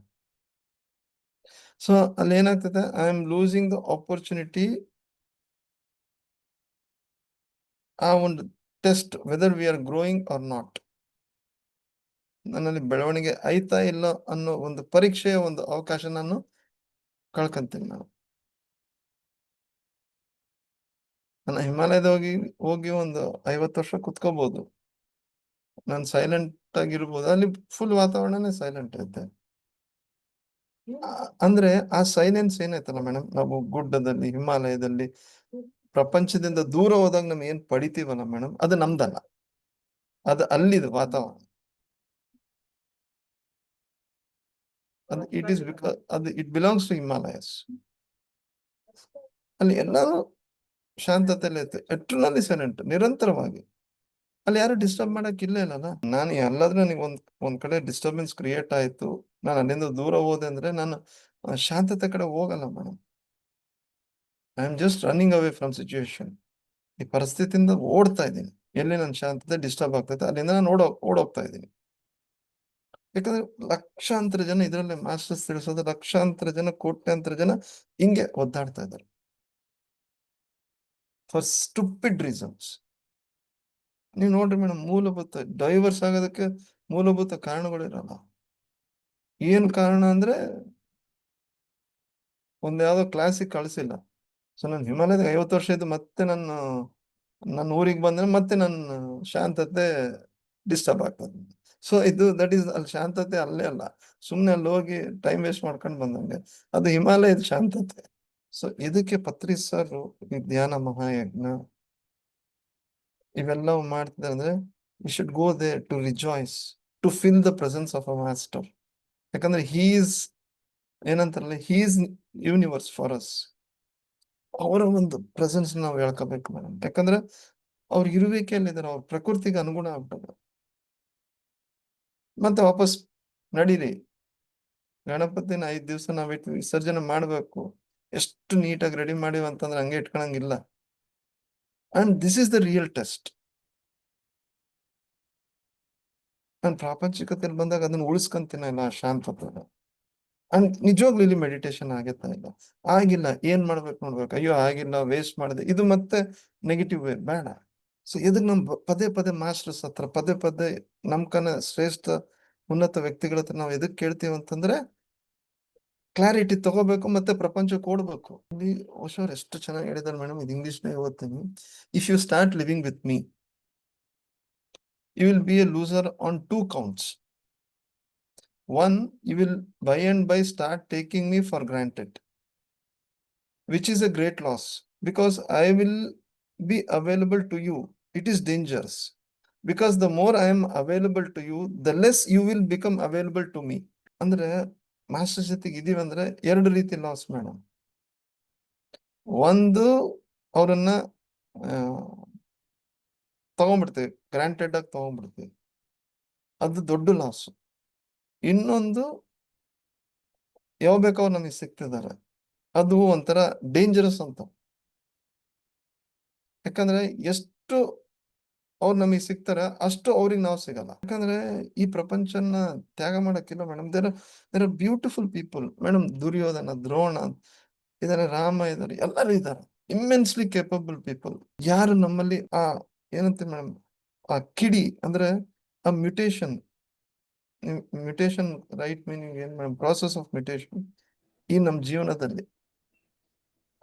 ಸೊ ಅಲ್ಲಿ ಏನಾಗ್ತದೆ, I am losing the opportunity. ಆ ಒಂದು test whether we are growing or not, ನನ್ನಲ್ಲಿ ಬೆಳವಣಿಗೆ ಆಯ್ತಾ ಇಲ್ಲ ಅನ್ನೋ ಒಂದು ಪರೀಕ್ಷೆಯ ಒಂದು ಅವಕಾಶ ನಾನು ಕಳ್ಕೊಂತೀನಿ. ನಾನು ಹಿಮಾಲಯದ ಹೋಗಿ ಒಂದು 50 ವರ್ಷ ಕುತ್ಕೋಬಹುದು, ನಾನು ಸೈಲೆಂಟ್ ಆಗಿರ್ಬೋದು, ಅಲ್ಲಿ ಫುಲ್ ವಾತಾವರಣನೇ ಸೈಲೆಂಟ್ ಐತೆ. ಅಂದ್ರೆ ಆ ಸೈಲೆನ್ಸ್ ಏನಾಯ್ತಲ್ಲ ಮೇಡಮ್, ನಾವು ಗುಡ್ಡದಲ್ಲಿ ಹಿಮಾಲಯದಲ್ಲಿ ಪ್ರಪಂಚದಿಂದ ದೂರ ಹೋದಾಗ ನಮ್ಗೆ ಏನ್ ಪಡಿತೀವಲ್ಲ ಮೇಡಮ್, ಅದು ನಮ್ದಲ್ಲ, ಅದು ಅಲ್ಲಿದು ವಾತಾವರಣ. ಅದು ಇಟ್ ಈಸ್ ಬಿಕಾಸ್ ಅದು ಇಟ್ ಬಿಲಾಂಗ್ಸ್ ಟು ಹಿಮಾಲಯಸ್. ಅಲ್ಲಿ ಎಲ್ಲರೂ ಶಾಂತತೆಯಲ್ಲಿ ಐತೆ, ಎಟ್ರನಲ್ಲಿ ಸೈಲೆಂಟ್, ನಿರಂತರವಾಗಿ. ಅಲ್ಲಿ ಯಾರು ಡಿಸ್ಟರ್ಬ್ ಮಾಡಕ್ ಇಲ್ಲೇ ಇಲ್ಲಲ್ಲ. ನಾನು ಎಲ್ಲಾದ್ರೂ ನನಗೆ ಒಂದ್ ಕಡೆ ಡಿಸ್ಟರ್ಬೆನ್ಸ್ ಕ್ರಿಯೇಟ್ ಆಯ್ತು, ನಾನು ಅಲ್ಲಿಂದ ದೂರ ಹೋದೆ ಅಂದ್ರೆ ನಾನು ಶಾಂತತೆ ಕಡೆ ಹೋಗಲ್ಲ madam. I am just running away from situation. ಈ ಪರಿಸ್ಥಿತಿಯಿಂದ ಓಡ್ತಾ ಇದ್ದೀನಿ. ಎಲ್ಲಿ ನನ್ನ ಶಾಂತತೆ ಡಿಸ್ಟರ್ಬ್ ಆಗ್ತೈತೆ ಅಲ್ಲಿಂದ ನಾನು ಓಡೋಗ್ತಾ ಇದ್ದೀನಿ. ಯಾಕಂದ್ರೆ ಲಕ್ಷಾಂತರ ಜನ ಇದರಲ್ಲೇ ಮಾಸ್ಟರ್ಸ್ ತಿಳಿಸೋದು, ಲಕ್ಷಾಂತರ ಜನ, ಕೋಟ್ಯಾಂತರ ಜನ ಹಿಂಗೆ ಒದ್ದಾಡ್ತಾ ಇದ್ದಾರೆ ಫಾರ್ ಸ್ಟುಪಿಡ್ ರೀಸನ್ಸ್. ನೀವು ನೋಡ್ರಿ ಮೇಡಮ್, ಮೂಲಭೂತ ಡೈವರ್ಸ್ ಆಗೋದಕ್ಕೆ ಮೂಲಭೂತ ಕಾರಣಗಳಿರಲ್ಲ. ಏನ್ ಕಾರಣ ಅಂದ್ರೆ, ಒಂದ್ ಯಾವ್ದೋ ಕ್ಲಾಸಿಗೆ ಕಳ್ಸಿಲ್ಲ. ಸೊ ನಾನು ಹಿಮಾಲಯದ 50 ವರ್ಷ ಇದ್ದು ಮತ್ತೆ ನನ್ನ ಊರಿಗೆ ಬಂದ್ರೆ ಮತ್ತೆ ನನ್ನ ಶಾಂತತೆ ಡಿಸ್ಟರ್ಬ್ ಆಗ್ತದೆ. ಸೊ ದಟ್ ಈಸ್ ಅಲ್ಲಿ ಶಾಂತತೆ ಅಲ್ಲೇ ಅಲ್ಲ, ಸುಮ್ನೆ ಅಲ್ಲಿ ಹೋಗಿ ಟೈಮ್ ವೇಸ್ಟ್ ಮಾಡ್ಕೊಂಡು ಬಂದಂಗೆ. ಅದು ಹಿಮಾಲಯದ ಶಾಂತತೆ. ಸೊ ಇದಕ್ಕೆ ಪತ್ರಿ ಸರ್ ಈ ಧ್ಯಾನ ಮಹಾಯಜ್ಞ ಇವೆಲ್ಲವೂ ಮಾಡ್ತಿದ್ದಾರೆ ಅಂದ್ರೆ, we should go there to rejoice, to feel the presence of a master. ಯಾಕಂದ್ರೆ ಏನಂತಾರಲ್ಲ, he is universe for us. ಅವರ ಒಂದು ಪ್ರೆಸೆನ್ಸ್ ನಾವು ಹೇಳ್ಕೋಬೇಕು ಮೇಡಮ್. ಯಾಕಂದ್ರೆ ಅವ್ರ ಇರುವಿಕೆಯಲ್ಲಿದ್ದಾರೆ, ಅವ್ರ ಪ್ರಕೃತಿಗೆ ಅನುಗುಣ ಆಗ್ತದೆ. ಮತ್ತೆ ವಾಪಸ್ ನಡೀರಿ, ಗಣಪತಿನ 5 ದಿವಸ ನಾವಿಟ್ಟು ವಿಸರ್ಜನೆ ಮಾಡ್ಬೇಕು. ಎಷ್ಟು ನೀಟಾಗಿ ರೆಡಿ ಮಾಡಿವಿ ಅಂತಂದ್ರೆ ಹಂಗೆ ಇಟ್ಕೊಳಂಗಿಲ್ಲ. And this is the real test. ನಾನು ಪ್ರಾಪಂಚಿಕತೆಯಲ್ಲಿ ಬಂದಾಗ ಅದನ್ನ ಉಳಿಸ್ಕೊಂತೀನಿ ಇಲ್ಲ, ಶಾಂತತೆ. ಅಂಡ್ ನಿಜವಾಗ್ಲೂ ಇಲ್ಲಿ ಮೆಡಿಟೇಷನ್ ಆಗತ್ತಾ ಇಲ್ಲ, ಆಗಿಲ್ಲ, ಏನ್ ಮಾಡ್ಬೇಕು ನೋಡ್ಬೇಕು, ಅಯ್ಯೋ ಆಗಿಲ್ಲ, ವೇಸ್ಟ್ ಮಾಡಿದೆ, ಇದು ಮತ್ತೆ ನೆಗೆಟಿವ್ ವೇ ಬೇಡ. ಸೊ ಇದಕ್ಕೆ ನಮ್ ಪದೇ ಪದೇ ಮಾಸ್ಟರ್ಸ್ ಹತ್ರ, ಪದೇ ಪದೇ ನಮ್ ಶ್ರೇಷ್ಠ ಉನ್ನತ ವ್ಯಕ್ತಿಗಳ ಹತ್ರ ನಾವು ಎದಕ್ ಕೇಳ್ತೀವಿ ಅಂತಂದ್ರೆ, ಕ್ಲಾರಿಟಿ ತಗೋಬೇಕು ಮತ್ತೆ ಪ್ರಪಂಚಕ್ಕೆ ಓಡ್ಬೇಕು. ಇಲ್ಲಿ ಓಶೋರ್ ಎಷ್ಟು ಚೆನ್ನಾಗಿ ಹೇಳಿದಾರೆ ಮೇಡಮ್, ಇದು ಇಂಗ್ಲಿಷ್ ನಾಗ ಓದ್ತೀನಿ. If you start living with me, you will be a loser on 2 counts. One, you will by and by start taking me for granted, which is a great loss because I will be available to you. It is dangerous because the more I am available to you, the less you will become available to me. ಅಂದ್ರೆ master ಜೊತೆಗೆ ಇದೀವಿ ಅಂದ್ರೆ 2 ರೀತಿ loss madam. ಒಂದು, ಅವರನ್ನ ತಗೊಂಡ್ಬಿಡ್ತೀವಿ, granted ಆಗಿ ತಗೊಂಡ್ಬಿಡ್ತೀವಿ, ಅದು ದೊಡ್ಡ ಲಾಸ್. ಇನ್ನೊಂದು, ಯಾವ ಬೇಕೋ ಅವ್ರು ನಮಗೆ ಸಿಗ್ತಿದ್ದಾರೆ, ಅದು ಒಂಥರ ಡೇಂಜರಸ್ ಅಂತ. ಯಾಕಂದ್ರೆ ಎಷ್ಟು ಅವ್ರು ನಮಗೆ ಸಿಗ್ತಾರೆ ಅಷ್ಟು ಅವ್ರಿಗೆ ನಾವು ಸಿಗಲ್ಲ. ಯಾಕಂದ್ರೆ ಈ ಪ್ರಪಂಚನ ತ್ಯಾಗ ಮಾಡಕ್ಕಿಲ್ಲ madam. There are beautiful people madam. Duryodhana, Drona ಇದಾರೆ, ರಾಮ ಇದಾರೆ, ಎಲ್ಲರೂ ಇದ್ದಾರೆ, ಇಮ್ಮೆನ್ಸ್ಲಿ ಕೇಪಬಲ್ ಪೀಪಲ್. ಯಾರು ನಮ್ಮಲ್ಲಿ ಏನಂತ ಮೇಡಮ್, ಆ ಕಿಡಿ ಅಂದ್ರೆ ಆ ಮ್ಯೂಟೇಶನ್ ರೈಟ್ ಮೀನಿಂಗ್ ಏನ್ ಮೇಡಮ್, ಪ್ರಾಸೆಸ್ ಆಫ್ ಮ್ಯೂಟೇಶನ್ ಈ ನಮ್ಮ ಜೀವನದಲ್ಲಿ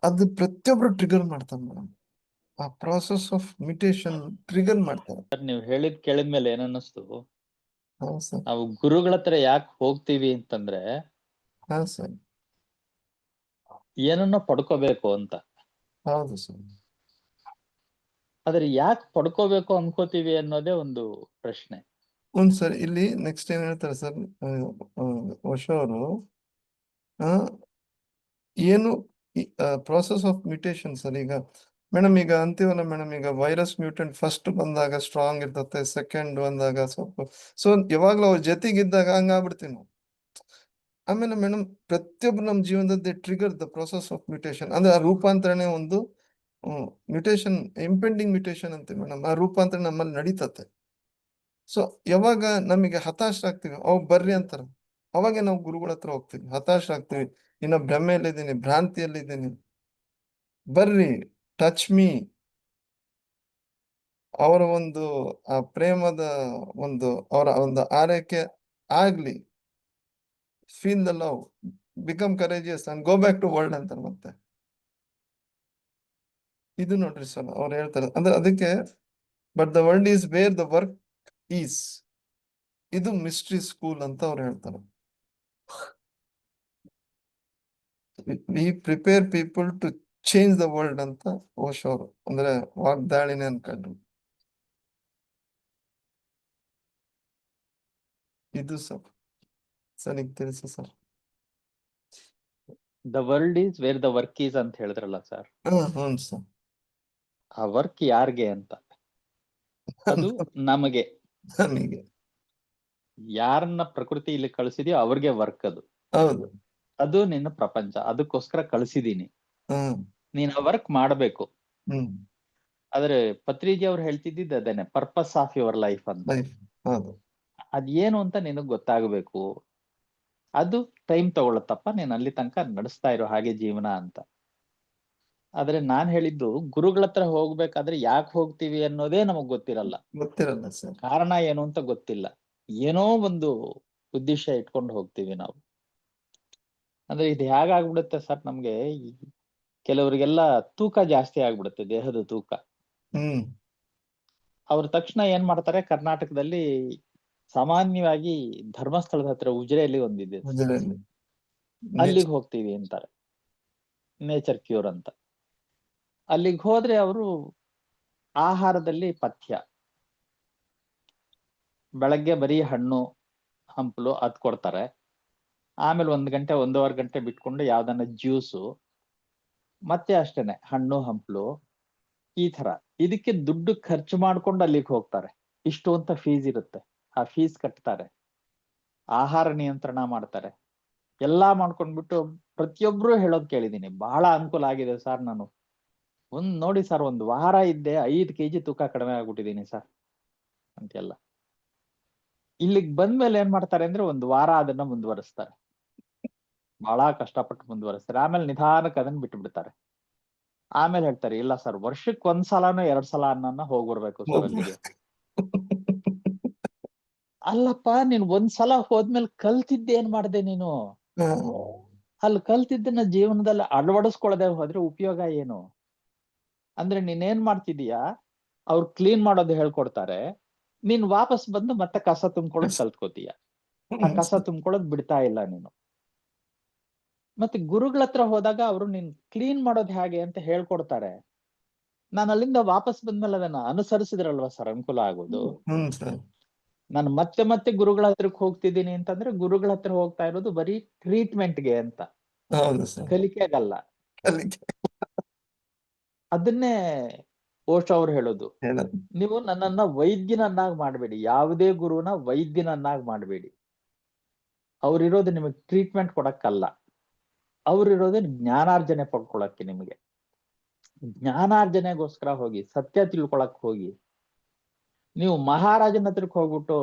ಅದು ಪ್ರತಿಯೊಬ್ರು ಟ್ರಿಗರ್ ಮಾಡ್ತಾರೆ ಮೇಡಮ್. ಆ ಪ್ರಾಸೆಸ್ ಆಫ್ ಮ್ಯೂಟೇಶನ್ ಟ್ರಿಗರ್ ಮಾಡ್ತಾರೆ. ನೀವು ಕೇಳಿದ್ಮೇಲೆ ಏನನ್ನಿಸ್ತು, ಹಾ ಸರ್, ನಾವು ಗುರುಗಳ ಹತ್ರ ಯಾಕೆ ಹೋಗ್ತೀವಿ ಅಂತಂದ್ರೆ ಹಾ ಸರ್, ಏನನ್ನೋ ಪಡ್ಕೋಬೇಕು ಅಂತ. ಹೌದು ಸರ್. ಆದ್ರೆ ಯಾಕೆ ಪಡ್ಕೋಬೇಕು ಅನ್ಕೋತೀವಿ ಅನ್ನೋದೇ ಒಂದು ಪ್ರಶ್ನೆ. ಸರ್ ಇಲ್ಲಿ ನೆಕ್ಸ್ಟ್ ಏನ್ ಹೇಳ್ತಾರೆ ಸರ್ ವರ್ಷ ಅವರು, ಏನು ಪ್ರಾಸೆಸ್ ಆಫ್ ಮ್ಯೂಟೇಶನ್ ಸರ್. ಈಗ ಮೇಡಮ್ ಈಗ ಅಂತೀವಲ್ಲ ಮೇಡಮ್, ಈಗ ವೈರಸ್ ಮ್ಯೂಟೆಂಟ್ ಫಸ್ಟ್ ಬಂದಾಗ ಸ್ಟ್ರಾಂಗ್ ಇರ್ತತೆ, ಸೆಕೆಂಡ್ ಬಂದಾಗ ಸ್ವಲ್ಪ, ಸೊ ಯಾವಾಗ್ಲೂ ಅವ್ರ ಜೊತೆಗಿದ್ದಾಗ ಹಂಗಾಗ್ಬಿಡ್ತೀವಿ ನಾವು. ಆಮೇಲೆ ಮೇಡಮ್ ಪ್ರತಿಯೊಬ್ಬರು ನಮ್ಮ ಜೀವನದಲ್ಲಿ trigger the process of mutation. ಅಂದ್ರೆ ಆ ರೂಪಾಂತರನೇ ಒಂದು ಮ್ಯೂಟೇಶನ್, ಇಂಪೆಂಡಿಂಗ್ ಮ್ಯೂಟೇಶನ್ ಅಂತೀವಿ ಮೇಡಮ್. ಆ ರೂಪಾಂತರ ನಮ್ಮಲ್ಲಿ ನಡೀತತೆ. ಸೊ ಯಾವಾಗ ನಮಗೆ ಹತಾಶ ಆಗ್ತೀವಿ, ಬರ್ರಿ ಅಂತಾರೆ, ಅವಾಗೆ ನಾವು ಗುರುಗಳ ಹತ್ರ ಹೋಗ್ತೀವಿ. ಹತಾಶ ಆಗ್ತೀವಿ, ಇನ್ನ ಭ್ರಮೆಯಲ್ಲಿದ್ದೀನಿ, ಭ್ರಾಂತಿಯಲ್ಲಿದ್ದೀನಿ, ಬರ್ರಿ, ಟಚ್ ಮೀ. ಅವರ ಒಂದು ಆ ಪ್ರೇಮದ ಒಂದು ಅವರ ಒಂದು ಆರೈಕೆ ಆಗ್ಲಿ, feel the love, become courageous and go back to world ಅಂತಾರೆ. ಮತ್ತೆ ಇದು ನೋಡ್ರಿ ಸರ್ ಅವ್ರು ಹೇಳ್ತಾರೆ, ಅಂದ್ರೆ ಅದಕ್ಕೆ but the world is where the work is, ಇದು ಮಿಸ್ಟ್ರಿ ಸ್ಕೂಲ್ ಅಂತ ಅವ್ರು ಹೇಳ್ತಾರೆ. We prepare people to change the world ಅಂತ ಓಶೋ ಅವರು, ಅಂದ್ರೆ ವಾಗ್ದಾಳಿನೇ ಅನ್ಕೊಂಡ್ರು. ಇದು ಸರ್ ಈಗ ತಿಳಿಸಿ sir. The world is where the work is ಅಂತ ಹೇಳಿದ್ರಲ್ಲ ಸರ್. ಹ್ಞೂ ಸರ್. ಆ ವರ್ಕ್ ಯಾರ್ಗೆ ಅಂತ, ಅದು ನಮಗೆ, ನನಗೆ ಯಾರನ್ನ ಪ್ರಕೃತಿ ಇಲ್ಲಿ ಕಳಿಸಿದ್ಯೋ ಅವ್ರಿಗೆ ವರ್ಕ್ ಅದು. ಹೌದು, ಅದು ನಿನ್ನ ಪ್ರಪಂಚ, ಅದಕ್ಕೋಸ್ಕರ ಕಳಿಸಿದೀನಿ, ನೀನ್ ಆ ವರ್ಕ್ ಮಾಡ್ಬೇಕು. ಆದ್ರೆ ಪತ್ರಿಜಿ ಅವ್ರು ಹೇಳ್ತಿದ್ದಿದ್ದು ಅದೇನೆ, ಪರ್ಪಸ್ ಆಫ್ ಯುವರ್ ಲೈಫ್ ಅಂತ. ಅದೇನು ಅಂತ ನಿನಗ್ ಗೊತ್ತಾಗಬೇಕು. ಅದು ಟೈಮ್ ತಗೊಳತ್ತಪ್ಪ, ನೀನ್ ಅಲ್ಲಿ ತನಕ ನಡೆಸ್ತಾ ಇರೋ ಹಾಗೆ ಜೀವನ ಅಂತ. ಆದ್ರೆ ನಾನ್ ಹೇಳಿದ್ದು, ಗುರುಗಳ ಹತ್ರ ಹೋಗ್ಬೇಕಾದ್ರೆ ಯಾಕೆ ಹೋಗ್ತೀವಿ ಅನ್ನೋದೇ ನಮಗ್ ಗೊತ್ತಿರಲ್ಲ ಸರ್. ಕಾರಣ ಏನು ಅಂತ ಗೊತ್ತಿಲ್ಲ, ಏನೋ ಒಂದು ಉದ್ದೇಶ ಇಟ್ಕೊಂಡು ಹೋಗ್ತೀವಿ ನಾವು. ಅಂದ್ರೆ ಇದು ಹೇಗಾಗ್ಬಿಡುತ್ತೆ ಸರ್, ನಮ್ಗೆ ಕೆಲವರಿಗೆಲ್ಲ ತೂಕ ಜಾಸ್ತಿ ಆಗ್ಬಿಡುತ್ತೆ, ದೇಹದ ತೂಕ. ಅವ್ರ ತಕ್ಷಣ ಏನ್ ಮಾಡ್ತಾರೆ, ಕರ್ನಾಟಕದಲ್ಲಿ ಸಾಮಾನ್ಯವಾಗಿ ಧರ್ಮಸ್ಥಳದ ಹತ್ರ ಉಜಿರೆಯಲ್ಲಿ ಒಂದಿದೆ, ಅಲ್ಲಿಗೆ ಹೋಗ್ತೀವಿ ಅಂತಾರೆ, ನೇಚರ್ ಕ್ಯೂರ್ ಅಂತ. ಅಲ್ಲಿಗೆ ಹೋದ್ರೆ ಅವರು ಆಹಾರದಲ್ಲಿ ಪಥ್ಯ, ಬೆಳಗ್ಗೆ ಬರೀ ಹಣ್ಣು ಹಂಪಲು ಅದ್ ಕೊಡ್ತಾರೆ. ಆಮೇಲೆ 1 ಗಂಟೆ 1.5 ಗಂಟೆ ಬಿಟ್ಕೊಂಡು ಯಾವ್ದನ್ನ ಜ್ಯೂಸು, ಮತ್ತೆ ಅಷ್ಟೇನೆ ಹಣ್ಣು ಹಂಪಲು, ಈ ತರ. ಇದಕ್ಕೆ ದುಡ್ಡು ಖರ್ಚು ಮಾಡ್ಕೊಂಡು ಅಲ್ಲಿಗೆ ಹೋಗ್ತಾರೆ. ಇಷ್ಟು ಅಂತ ಫೀಸ್ ಇರುತ್ತೆ, ಆ ಫೀಸ್ ಕಟ್ತಾರೆ, ಆಹಾರ ನಿಯಂತ್ರಣ ಮಾಡ್ತಾರೆ, ಎಲ್ಲಾ ಮಾಡ್ಕೊಂಡ್ಬಿಟ್ಟು ಪ್ರತಿಯೊಬ್ರು ಹೇಳೋದ್ ಕೇಳಿದೀನಿ, ಬಹಳ ಅನುಕೂಲ ಆಗಿದೆ ಸರ್. ನಾನು ನೋಡಿ ಸರ್, 1 ವಾರ ಇದ್ದೆ 5 kg ತೂಕ ಕಡಿಮೆ ಆಗ್ಬಿಟ್ಟಿದೀನಿ ಸರ್ ಅಂತೆಲ್ಲ. ಇಲ್ಲಿಗೆ ಬಂದ್ಮೇಲೆ ಏನ್ ಮಾಡ್ತಾರೆ ಅಂದ್ರೆ, 1 ವಾರ ಅದನ್ನ ಮುಂದುವರಿಸ್ತಾರೆ, ಬಹಳ ಕಷ್ಟಪಟ್ಟು ಮುಂದುವರಿಸ್ತಾರೆ. ಆಮೇಲೆ ನಿಧಾನಕ್ಕೆ ಅದನ್ನ ಬಿಟ್ಟು ಬಿಡ್ತಾರೆ. ಆಮೇಲೆ ಹೇಳ್ತಾರೆ, ಇಲ್ಲ ಸರ್, ವರ್ಷಕ್ಕೆ 1 ಸಲನೋ 2 ಸಲ ಅನ್ನನ್ನ ಹೋಗ್ಬರ್ಬೇಕು ಸರ್ ಅಲ್ಲಿಗೆ. ಅಲ್ಲಪ್ಪ, ನೀನ್ 1 ಸಲ ಹೋದ್ಮೇಲೆ ಕಲ್ತಿದ್ದೆ ಏನ್ ಮಾಡ್ದೆ ನೀನು? ಅಲ್ಲಿ ಕಲ್ತಿದ್ದನ್ನ ಜೀವನದಲ್ಲಿ ಅಳವಡಿಸ್ಕೊಳ್ಳದೆ ಹೋದ್ರೆ ಉಪಯೋಗ ಏನು? ಅಂದ್ರೆ ನೀನೇನ್ ಮಾಡ್ತಿದೀಯಾ, ಅವ್ರು ಕ್ಲೀನ್ ಮಾಡೋದು ಹೇಳ್ಕೊಡ್ತಾರೆ, ನೀನ್ ವಾಪಸ್ ಬಂದು ಮತ್ತೆ ಕಸ ತುಂಬ್ಕೊಳ್ಳೋದ್ ಕಲ್ತ್ಕೋತೀಯ. ಆ ಕಸ ತುಂಬ್ಕೊಳ್ಳೋದ್ ಬಿಡ್ತಾ ಇಲ್ಲ ನೀನು. ಮತ್ತೆ ಗುರುಗಳ ಹತ್ರ ಹೋದಾಗ ಅವರು ನೀನ್ ಕ್ಲೀನ್ ಮಾಡೋದ್ ಹೇಗೆ ಅಂತ ಹೇಳ್ಕೊಡ್ತಾರೆ. ನಾನು ಅಲ್ಲಿಂದ ವಾಪಸ್ ಬಂದ್ಮೇಲೆ ಅದನ್ನ ಅನುಸರಿಸಿದ್ರಲ್ವಾ ಸರ್ ಅನುಕೂಲ ಆಗೋದು. ಹ್ಮ್ ಸರ್. ನಾನು ಮತ್ತೆ ಮತ್ತೆ ಗುರುಗಳ ಹತ್ರಕ್ಕೆ ಹೋಗ್ತಿದ್ದೀನಿ ಅಂತಂದ್ರೆ ಗುರುಗಳ ಹತ್ರ ಹೋಗ್ತಾ ಇರೋದು ಬರೀ ಟ್ರೀಟ್ಮೆಂಟ್ಗೆ ಅಂತ, ಹೌದು ಸರ್. ಕಲಿಕೆಗಲ್ಲ. ಕಲಿಕೆ ಅದನ್ನೇ ಓಶೋ ಅವ್ರು ಹೇಳೋದು, ಹೇಳೋದು. ನೀವು ನನ್ನನ್ನ ವೈದ್ಯನನ್ನಾಗಿ ಮಾಡಬೇಡಿ, ಯಾವುದೇ ಗುರುನ ವೈದ್ಯನನ್ನಾಗಿ ಮಾಡಬೇಡಿ. ಅವ್ರಿರೋದು ನಿಮಗೆ ಟ್ರೀಟ್ಮೆಂಟ್ ಕೊಡಕ್ಕಲ್ಲ, ಅವ್ರಿರೋದು ಜ್ಞಾನಾರ್ಜನೆ ಪಡ್ಕೊಳಕ್ಕೆ. ನಿಮಗೆ ಜ್ಞಾನಾರ್ಜನೆಗೋಸ್ಕರ ಹೋಗಿ, ಸತ್ಯ ತಿಳ್ಕೊಳಕ್ ಹೋಗಿ. ನೀವು ಮಹಾರಾಜನ ಹತ್ರಕ್ಕೆ ಹೋಗ್ಬಿಟ್ಟು,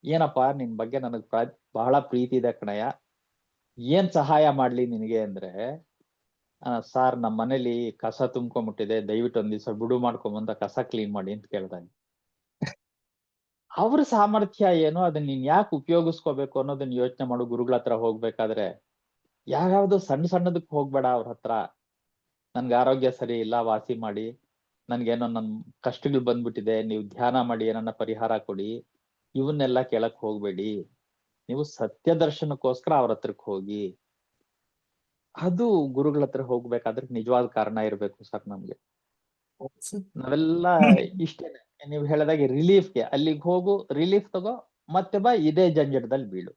ಏನಪ್ಪಾ ನಿನ್ ಬಗ್ಗೆ ನನಗ್ ಬಹಳ ಪ್ರೀತಿ ಇದೆ ಕಣಯ್ಯ, ಏನ್ ಸಹಾಯ ಮಾಡ್ಲಿ ನಿನಗೆ ಅಂದ್ರೆ, ಸಾರ್ ನಮ್ಮ ಮನೇಲಿ ಕಸ ತುಂಬ್ಕೊಂಡ್ಬಿಟ್ಟಿದೆ, ದಯವಿಟ್ಟು ಒಂದ್ ದಿವಸ ಬಿಡು ಮಾಡ್ಕೊಂಬಂದ ಕಸ ಕ್ಲೀನ್ ಮಾಡಿ ಅಂತ ಕೇಳ್ತಾನೆ. ಅವ್ರ ಸಾಮರ್ಥ್ಯ ಏನು, ಅದನ್ನ ನೀನ್ ಯಾಕೆ ಉಪಯೋಗಿಸ್ಕೋಬೇಕು ಅನ್ನೋದನ್ನ ಯೋಚನೆ ಮಾಡು. ಗುರುಗಳ ಹತ್ರ ಹೋಗ್ಬೇಕಾದ್ರೆ ಯಾವ್ಯಾವ್ದು ಸಣ್ಣ ಸಣ್ಣದಕ್ಕೆ ಹೋಗ್ಬೇಡ ಅವ್ರ ಹತ್ರ. ನನ್ಗೆ ಆರೋಗ್ಯ ಸರಿ ಇಲ್ಲ, ವಾಸಿ ಮಾಡಿ, ನನ್ಗೇನೋ ನನ್ ಕಷ್ಟಗಳು ಬಂದ್ಬಿಟ್ಟಿದೆ, ನೀವು ಧ್ಯಾನ ಮಾಡಿ ಏನನ್ನ ಪರಿಹಾರ ಕೊಡಿ, ಇವನ್ನೆಲ್ಲ ಕೇಳಕ್ ಹೋಗ್ಬೇಡಿ. ನೀವು ಸತ್ಯ ದರ್ಶನಕ್ಕೋಸ್ಕರ ಅವ್ರ ಹತ್ರಕ್ ಹೋಗಿ. ಅದು ಗುರುಗಳ ಹತ್ರ ಹೋಗ್ಬೇಕಾದ್ರೆ ನಿಜವಾದ ಕಾರಣ ಇರ್ಬೇಕು ಸರ್ ನಮ್ಗೆ. ನಾವೆಲ್ಲ ಇಷ್ಟೇನೆ, ನೀವು ಹೇಳಿದಾಗೆ ರಿಲೀಫ್ಗೆ ಅಲ್ಲಿಗೆ ಹೋಗು, ರಿಲೀಫ್ ತಗೋ, ಮತ್ತೆ ಬಾ ಇದೇ ಜಂಜಟದಲ್ಲಿ ಬೀಳು.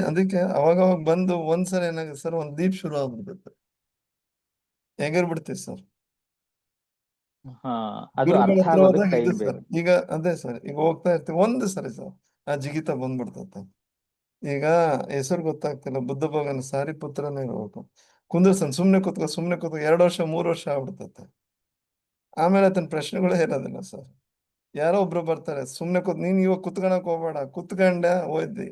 ಅದಕ್ಕೆ ಅವಾಗ ಬಂದು ಒಂದ್ಸಲ ಏನಾಗುತ್ತೆ ಸರ್, ಒಂದ್ ದೀಪ್ ಶುರು ಆಗ್ಬಿಡ್ತೈತೆ, ಎಗರ್ ಬಿಡ್ತೀವಿ ಸರ್. ಹಾ, ಅದು ಗುರುಗಳ ಅರ್ಥ ಹತ್ರ ಆಗೋದಕ್ಕೆ ಹೋದಾಗ ಟೈಮ್ ಇದು ಬೇಕು. ಸರ್. ಈಗ ಅದೇ ಸರ್, ಈಗ ಹೋಗ್ತಾ ಇರ್ತೀವಿ, ಒಂದು ಸರಿ ಸರ್ ಆ ಜಿಗಿತ ಬಂದ್ಬಿಡ್ತೈತೆ. ಈಗ ಹೆಸರು ಗೊತ್ತಾಗ್ತಿಲ್ಲ, ಬುದ್ಧ ಭಗವಾನ್ ಸಾರಿ ಪುತ್ರನೇ ಇರ್ಬೇಕು, ಕುಂದ್ರಸನ್ ಸುಮ್ನೆ ಕೂತ್ಕೊ 2 ವರ್ಷ 3 ವರ್ಷ ಆಗ್ಬಿಡ್ತೈತೆ. ಆಮೇಲೆ ಆತನ ಪ್ರಶ್ನೆಗಳೇ ಇರೋದಿಲ್ಲ ಸರ್. ಯಾರೋ ಒಬ್ರು ಬರ್ತಾರೆ, ಸುಮ್ನೆ ನೀನ್ ಇವಾಗ ಕುತ್ಕೊಳಕ್ ಹೋಗ್ಬೇಡ, ಕುತ್ಕೊಂಡೆ ಹೋಯ್ದಿ,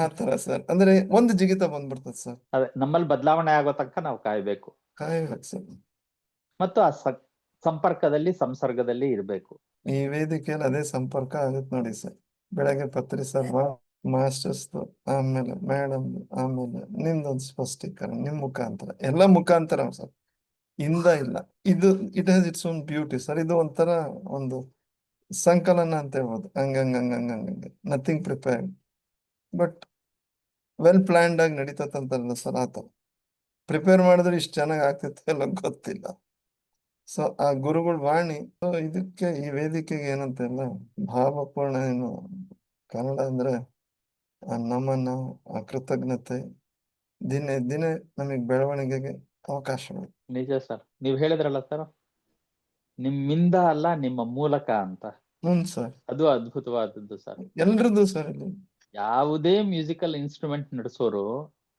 ಆ ತರ ಸರ್. ಅಂದ್ರೆ ಒಂದು ಜಿಗಿತ ಬಂದ್ಬಿಡ್ತದೆ ಸರ್. ಅದೇ ನಮ್ಮಲ್ಲಿ ಬದಲಾವಣೆ ಆಗೋ ತನಕ ನಾವು ಕಾಯ್ಬೇಕು. ಕಾಯ್ಬೇಕು ಸರ್. ಮತ್ತು ಆ ಸಂಪರ್ಕದಲ್ಲಿ, ಸಂಸರ್ಗದಲ್ಲಿ ಇರ್ಬೇಕು. ಈ ವೇದಿಕೆಯಲ್ಲಿ ಅದೇ ಸಂಪರ್ಕ ಆಗುತ್ತೆ ನೋಡಿ ಸರ್. ಬೆಳಗ್ಗೆ ಪತ್ರಿ ಸರ್, ಮಾಸ್ಟರ್ಸ್, ಆಮೇಲೆ ಮೇಡಮ್, ಆಮೇಲೆ ನಿಮ್ದೊಂದು ಸ್ಪಷ್ಟೀಕರಣ, ನಿಮ್ ಮುಖಾಂತರ, ಎಲ್ಲ ಮುಖಾಂತರ ಸರ್, ಇಂದ ಇಲ್ಲ. ಇದು it has its own beauty sir. ಇದು ಒಂಥರ ಒಂದು ಸಂಕಲನ ಅಂತ ಹೇಳ್ಬೋದು. ಹಂಗಂಗೆ nothing prepared, but well planned ಆಗಿ ನಡೀತಂತಲ್ಲ ಸರ್. ಆತ ಪ್ರಿಪೇರ್ ಮಾಡಿದ್ರೆ ಇಷ್ಟು ಚೆನ್ನಾಗಿ ಆಗ್ತಿತ್ತು ಎಲ್ಲ ಗೊತ್ತಿಲ್ಲ. ಸೊ ಆ ಗುರುಗಳ ವಾಣಿ, ಇದಕ್ಕೆ ಈ ವೇದಿಕೆಗೆ ಏನಂತ ಇಲ್ಲ, ಭಾವಪೂರ್ಣ ಏನು ಕನ್ನಡ ಅಂದ್ರೆ ಆ ನಮನ, ಆ ಕೃತಜ್ಞತೆ, ದಿನೇ ದಿನೇ ನಮಗೆ ಬೆಳವಣಿಗೆಗೆ ಅವಕಾಶಗಳು. ನಿಜ ಸರ್, ನೀವ್ ಹೇಳಿದ್ರಲ್ಲ ಸರ್, ನಿಮ್ಮಿಂದ ಅಲ್ಲ ನಿಮ್ಮ ಮೂಲಕ ಅಂತ. ಸರ್, ಅದು ಅದ್ಭುತವಾದದ್ದು ಸರ್. ಎಲ್ರದ್ದು ಸರ್. ಇಲ್ಲಿ ಯಾವುದೇ ಮ್ಯೂಸಿಕಲ್ ಇನ್ಸ್ಟ್ರೂಮೆಂಟ್ ನುಡಿಸೋರು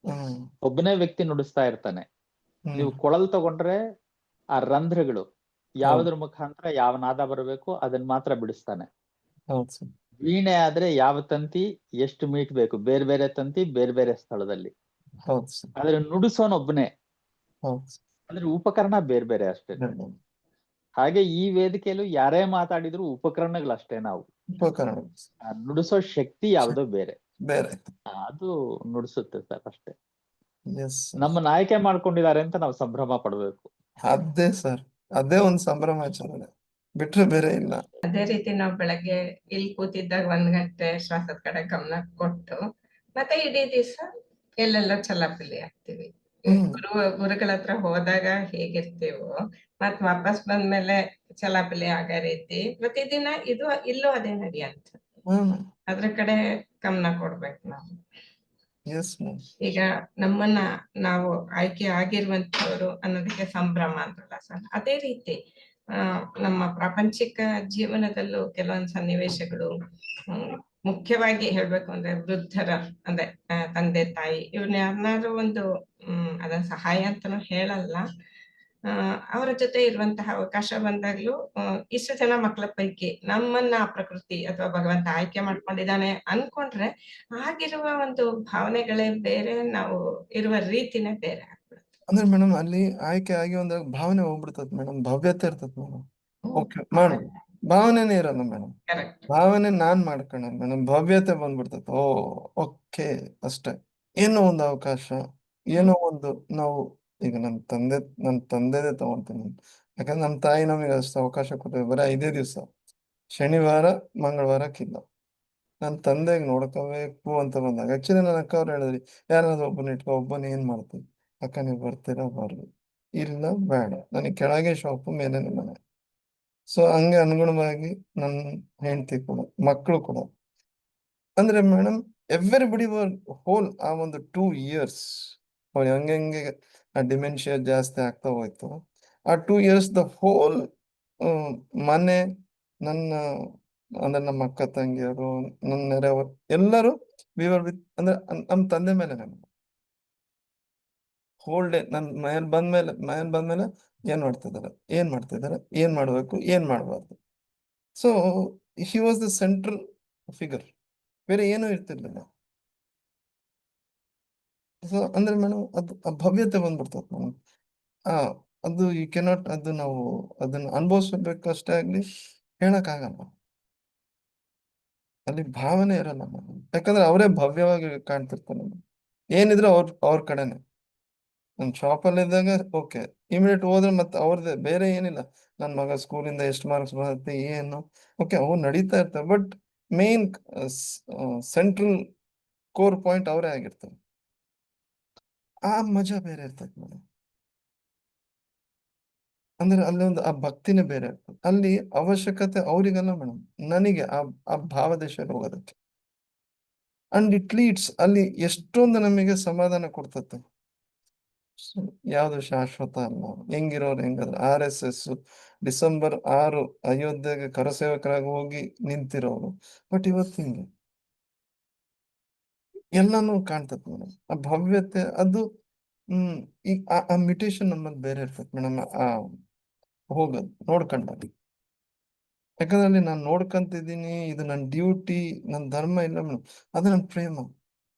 ಹ್ಮ್ ಒಬ್ಬನೇ ವ್ಯಕ್ತಿ ನುಡಿಸ್ತಾ ಇರ್ತಾನೆ. ನೀವು ಕೊಳಲ್ ತಗೊಂಡ್ರೆ ಆ ರಂಧ್ರಗಳು ಯಾವ್ದ್ರ ಮುಖಾಂತರ ಯಾವ ನಾದ ಬರಬೇಕು ಅದನ್ನ ಮಾತ್ರ ಬಿಡಿಸ್ತಾನೆ. ಹೌದು ಸರ್. ವೀಣೆ ಆದ್ರೆ ಯಾವ ತಂತಿ ಎಷ್ಟು ಮೀಟ್ಬೇಕು, ಬೇರೆ ಬೇರೆ ತಂತಿ ಬೇರೆ ಬೇರೆ ಸ್ಥಳದಲ್ಲಿ. ಹೌದು ಸರ್. ಆದ್ರೆ ನುಡಿಸೋನೊಬ್ಬನೇ, ಹೌದು ಸರ್. ಅಂದ್ರೆ ಉಪಕರಣ ಬೇರೆ ಬೇರೆ ಅಷ್ಟೇ. ಹಾಗೆ ಈ ವೇದಿಕೆಯಲ್ಲೂ ಯಾರೇ ಮಾತಾಡಿದ್ರು ಉಪಕರಣಗಳಷ್ಟೇ. ನಾವು ಉಪಕರಣ, ನುಡಿಸೋ ಶಕ್ತಿ ಯಾವುದೋ ಬೇರೆ ಬೇರೆ ಅದು ನುಡಿಸುತ್ತೆ ಸರ್ ಅಷ್ಟೇ. ಎಸ್ ನಮ್ಮನ್ನ ಆಯ್ಕೆ ಮಾಡ್ಕೊಂಡಿದ್ದಾರೆ ಅಂತ ನಾವು ಸಂಭ್ರಮ ಪಡ್ಬೇಕು. ಅದೇ ಸರ್, ಅದೇ ಒಂದು ಸಂಭ್ರಮಾಚರಣೆ ಬಿಟ್ರೆ ಬೇರೆ ಇಲ್ಲ. ಅದೇ ರೀತಿ ನಾವು ಬೆಳಗ್ಗೆ ಇಲ್ಲಿ ಕೂತಿದ್ದಾಗ 1 ಗಂಟೆ ಶ್ವಾಸದ ಕಡೆ ಗಮನ ಕೊಟ್ಟು, ಮತ್ತೆ ಇಡೀ ದಿವಸ ಎಲ್ಲೆಲ್ಲ ಚಲಾಪಿಲಿ ಆಗ್ತೀವಿ. ಗುರುಗಳ ಹತ್ರ ಹೋದಾಗ ಹೇಗಿರ್ತೀವೋ ಮತ್ ವಾಪಸ್ ಬಂದ್ಮೇಲೆ ಚಲಾಪಿಲಿ ಆಗೋ ರೀತಿ ಪ್ರತಿದಿನ ಇಲ್ಲೂ ಅದೇ ನಡೆಯಂತ. ಅದ್ರ ಕಡೆ ಗಮನ ಕೊಡ್ಬೇಕು ನಾವು. ಈಗ ನಮ್ಮನ್ನ ನಾವು ಆಯ್ಕೆ ಆಗಿರುವಂತವ್ರು ಅನ್ನೋದಕ್ಕೆ ಸಂಭ್ರಮ ಅಂತಲ್ಲ ಸರ್, ಅದೇ ರೀತಿ ನಮ್ಮ ಪ್ರಾಪಂಚಿಕ ಜೀವನದಲ್ಲೂ ಕೆಲವೊಂದು ಸನ್ನಿವೇಶಗಳು, ಮುಖ್ಯವಾಗಿ ಹೇಳ್ಬೇಕು ಅಂದ್ರೆ ವೃದ್ಧರ ಅಂದ್ರೆ ತಂದೆ ತಾಯಿ ಇವ್ರನ್ನ ಯಾರನ್ನಾದ್ರೂ ಒಂದು ಅದನ್ನ ಸಹಾಯ ಅಂತಾನು ಹೇಳಲ್ಲ, ಅವರ ಜೊತೆ ಇರುವಂತಹ ಅವಕಾಶ ಬಂದಾಗ್ಲೂ ಇಷ್ಟು ಜನ ಮಕ್ಕಳ ಪೈಕಿ ನಮ್ಮನ್ನ ಪ್ರಕೃತಿ ಅಥವಾ ಭಗವಂತ ಆಯ್ಕೆ ಮಾಡ್ಕೊಂಡಿದ್ದಾನೆ ಅನ್ಕೊಂಡ್ರೆ ಆಗಿರುವ ಒಂದು ಭಾವನೆಗಳೇ ಬೇರೆ, ನಾವು ಇರುವ ರೀತಿನೇ ಬೇರೆ ಆಗ್ಬಿಡುತ್ತೆ. ಅಂದ್ರೆ ಮೇಡಮ್ ಅಲ್ಲಿ ಆಯ್ಕೆ ಆಗಿ ಒಂದ್ ಭಾವನೆ ಹೋಗ್ಬಿಡ್ತದ ಮೇಡಮ್, ಭವ್ಯತೆ ಇರ್ತದ ಮೇಡಮ್. ಓಕೆ ಮಾಡು, ಭಾವನೆನೇ ಇರಲ್ಲ ಮೇಡಮ್. ಭಾವನೆ ನಾನ್ ಮಾಡ್ಕೊಂಡ ಮೇಡಮ್, ಭವ್ಯತೆ ಬಂದ್ಬಿಡ್ತದ. ಓಕೆ ಅಷ್ಟೇ. ಏನೋ ಒಂದು ಅವಕಾಶ, ಏನೋ ಒಂದು ನಾವು ಈಗ ನನ್ನ ತಂದೆದೇ ತಗೊಂತೀನಿ. ಯಾಕಂದ್ರೆ ನಮ್ಮ ತಾಯಿ ನಮಗೆ ಅಷ್ಟು ಅವಕಾಶ ಕೊಟ್ಟಿದ್ರು, ಬರೀ 5 ದಿವಸ, ಶನಿವಾರ ಮಂಗಳವಾರಕ್ಕಿಲ್ಲ. ನನ್ನ ತಂದೆಗೆ ನೋಡ್ಕೋಬೇಕು ಅಂತ ಬಂದಾಗ ಆಕ್ಚುಲಿ ನನ್ನ ಅಕ್ಕ ಅವ್ರು ಹೇಳಿದ್ರಿ, ಯಾರಾದ್ರೂ ಒಬ್ಬನ ಇಟ್ಕೊ, ಒಬ್ಬನ ಏನ್ ಮಾಡ್ತೀವಿ, ಅಕ್ಕ ನೀವು ಬರ್ತೀರಾ ಬರ್ರಿ, ಇಲ್ಲ ಬೇಡ, ನನಗೆ ಕೆಳಗೆ ಶಾಪು ಮೇಲೆ ಮನೆ. ಸೊ ಹಂಗೆ ಅನುಗುಣವಾಗಿ ನನ್ನ ಹೆಂಡತಿ ಕೂಡ, ಮಕ್ಕಳು ಕೂಡ, ಅಂದ್ರೆ ಮೇಡಮ್ ಎವ್ರಿಬಡಿ ವರ್ ಹೋಲ್ ಆ ಒಂದು 2 years ಅವ್ರು ಹಂಗೆ ಆ ಡಿಮೆನ್ಷಿಯಾ ಜಾಸ್ತಿ ಆಗ್ತಾ ಹೋಯ್ತು. ಆ 2 years ದ ಹೋಲ್ ಮನೆ, ನನ್ನ ಅಂದ್ರೆ ನಮ್ಮ ಅಕ್ಕ ತಂಗಿಯರು, ನನ್ನ ನೆರೆಯವರು ಎಲ್ಲರೂ ವಿವರ್ ವಿತ್ ಅಂದ್ರೆ ನಮ್ಮ ತಂದೆ ಮೇಲೆ ಹೋಲ್ ಡೇ ನನ್ ಮನೇಲಿ ಬಂದ್ಮೇಲೆ ಏನ್ ಮಾಡ್ತಿದ್ದಾರೆ, ಏನ್ ಮಾಡ್ಬೇಕು, ಏನ್ ಮಾಡ್ಬಾರ್ದು. So he was the central figure, ಬೇರೆ ಏನೂ ಇರ್ತಿರ್ಲಿಲ್ಲ. ಸೊ ಅಂದ್ರೆ ಮೇಡಮ್ ಅದು ಆ ಭವ್ಯತೆ ಬಂದ್ಬಿಡ್ತದೆ ಮೇಡಮ್. ಆ ಅದು ಯು ಕೆನಾಟ್, ಅದು ನಾವು ಅದನ್ನ ಅನುಭವಿಸ್ಬೇಕಷ್ಟೇ ಆಗ್ಲಿ, ಹೇಳಕ್ ಆಗಲ್ಲ. ಅಲ್ಲಿ ಭಾವನೆ ಇರಲ್ಲ ಮೇಡಮ್, ಯಾಕಂದ್ರೆ ಅವರೇ ಭವ್ಯವಾಗಿ ಕಾಣ್ತಿರ್ತಾರೆ. ಏನಿದ್ರು ಅವ್ರ ಕಡೆನೆ. ನನ್ ಶಾಪಲ್ಲಿ ಇದ್ದಾಗ ಓಕೆ, ಇಮಿಡಿಯೇಟ್ ಹೋದ್ರೆ ಮತ್ತೆ ಅವ್ರದ್ದೇ, ಬೇರೆ ಏನಿಲ್ಲ. ನನ್ ಮಗ ಸ್ಕೂಲಿಂದ ಎಷ್ಟು ಮಾರ್ಕ್ಸ್ ಬರುತ್ತೆ ಏನು, ಓಕೆ ಅವು ನಡೀತಾ ಇರ್ತವೆ, but main central core point ಅವರೇ ಆಗಿರ್ತಾರೆ. ಆ ಮಜಾ ಬೇರೆ ಇರ್ತದೆ ಮೇಡಮ್. ಅಂದ್ರೆ ಅಲ್ಲಿ ಒಂದು ಆ ಭಕ್ತಿನೇ ಬೇರೆ ಇರ್ತದೆ. ಅಲ್ಲಿ ಅವಶ್ಯಕತೆ ಅವ್ರಿಗಲ್ಲ ಮೇಡಮ್, ನನಗೆ ಆ ಭಾವದೇಶಕ್ಕೆ ಹೋಗೋದಕ್ಕೆ. ಅಂಡ್ ಇಟ್ ಲೀಡ್ಸ್ ಅಲ್ಲಿ ಎಷ್ಟೊಂದು ನಮಗೆ ಸಮಾಧಾನ ಕೊಡ್ತತೆ. ಯಾವ್ದು ಶಾಶ್ವತ ಅಲ್ಲ. ಹೆಂಗಿರೋರು ಹೆಂಗಂದ್ರೆ RSS December 6 ಅಯೋಧ್ಯೆಗೆ ಕರಸೇವಕರಾಗಿ ಹೋಗಿ ನಿಂತಿರೋರು, ಬಟ್ ಇವತ್ತು ಹಿಂಗೆ ಎಲ್ಲಾನು ಕಾಣ್ತದೆ ಮೇಡಮ್. ಆ ಭವ್ಯತೆ ಅದು ಈಗ ಆ ಮಿಟೇಷನ್ ನಮ್ಮಲ್ಲಿ ಬೇರೆ ಇರ್ತದೆ ಮೇಡಮ್. ಆ ಹೋಗೋದು ನೋಡ್ಕೊಂಡಾಗ, ಯಾಕಂದ್ರೆ ಅಲ್ಲಿ ನಾನು ನೋಡ್ಕೊಂತಿದ್ದೀನಿ, ಇದು ನನ್ನ ಡ್ಯೂಟಿ, ನನ್ನ ಧರ್ಮ ಇಲ್ಲ ಮೇಡಮ್, ಅದು ನನ್ನ ಪ್ರೇಮ,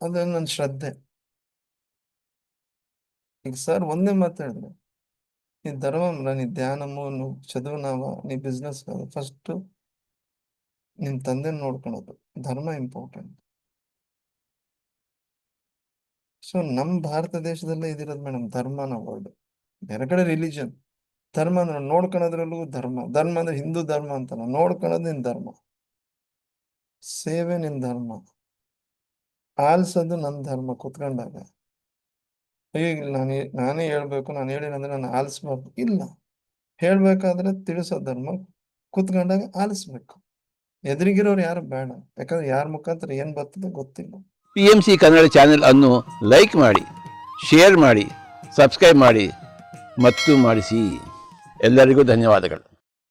ಅದು ನನ್ನ ಶ್ರದ್ಧೆ. ಈಗ ಸರ್ ಒಂದೇ ಮಾತು ಹೇಳಿದ್ರೆ, నీ ధర్మంలో నీ ధ్యానము నువ్వు చదువునావ నీ బిజినెస్ కాదు, ఫస్ట్ ನಿನ್ ತಂದೆ ನೋಡ್ಕೊಳೋದು, ಧರ್ಮ ಇಂಪಾರ್ಟೆಂಟ್. ಸೊ ನಮ್ ಭಾರತ ದೇಶದಲ್ಲೇ ಇದಿರೋದು ಮೇಡಮ್ ಧರ್ಮನ ವರ್ಡ್. ಬೇರೆ ಕಡೆ ರಿಲಿಜನ್, ಧರ್ಮ ಅಂದ್ರೆ ನೋಡ್ಕೊಳೋದ್ರಲ್ಲೂ ಧರ್ಮ ಅಂದ್ರೆ ಹಿಂದೂ ಧರ್ಮ ಅಂತಲ್ಲ, ನೋಡ್ಕೊಳೋದು ನಿನ್ ಧರ್ಮ, ಸೇವೆ ನಿನ್ ಧರ್ಮ, ಆಲ್ಸೋದು ನನ್ ಧರ್ಮ. ಕುತ್ಕೊಂಡಾಗ ಈಗ ನಾನೇ ಹೇಳ್ಬೇಕು, ನಾನು ಹೇಳಿನಂದ್ರೆ ನಾನು ಆಲಿಸ್ಬೇಕು ಇಲ್ಲ, ಹೇಳ್ಬೇಕಾದ್ರೆ ತಿಳಿಸೋ ಧರ್ಮ, ಕುತ್ಕೊಂಡಾಗ ಆಲಿಸ್ಬೇಕು. ಎದುರಿಗಿರೋರು ಯಾರು ಬೇಡ, ಯಾಕಂದ್ರೆ ಯಾರ ಮುಖಾಂತರ ಏನ್ ಬರ್ತದೆ ಗೊತ್ತಿಲ್ಲ. PMC ಕನ್ನಡ ಚಾನೆಲ್ ಅನ್ನು ಲೈಕ್ ಮಾಡಿ, ಶೇರ್ ಮಾಡಿ, ಸಬ್ಸ್ಕ್ರೈಬ್ ಮಾಡಿ ಮತ್ತು ಮಾಡಿಸಿ. ಎಲ್ಲರಿಗೂ ಧನ್ಯವಾದಗಳು.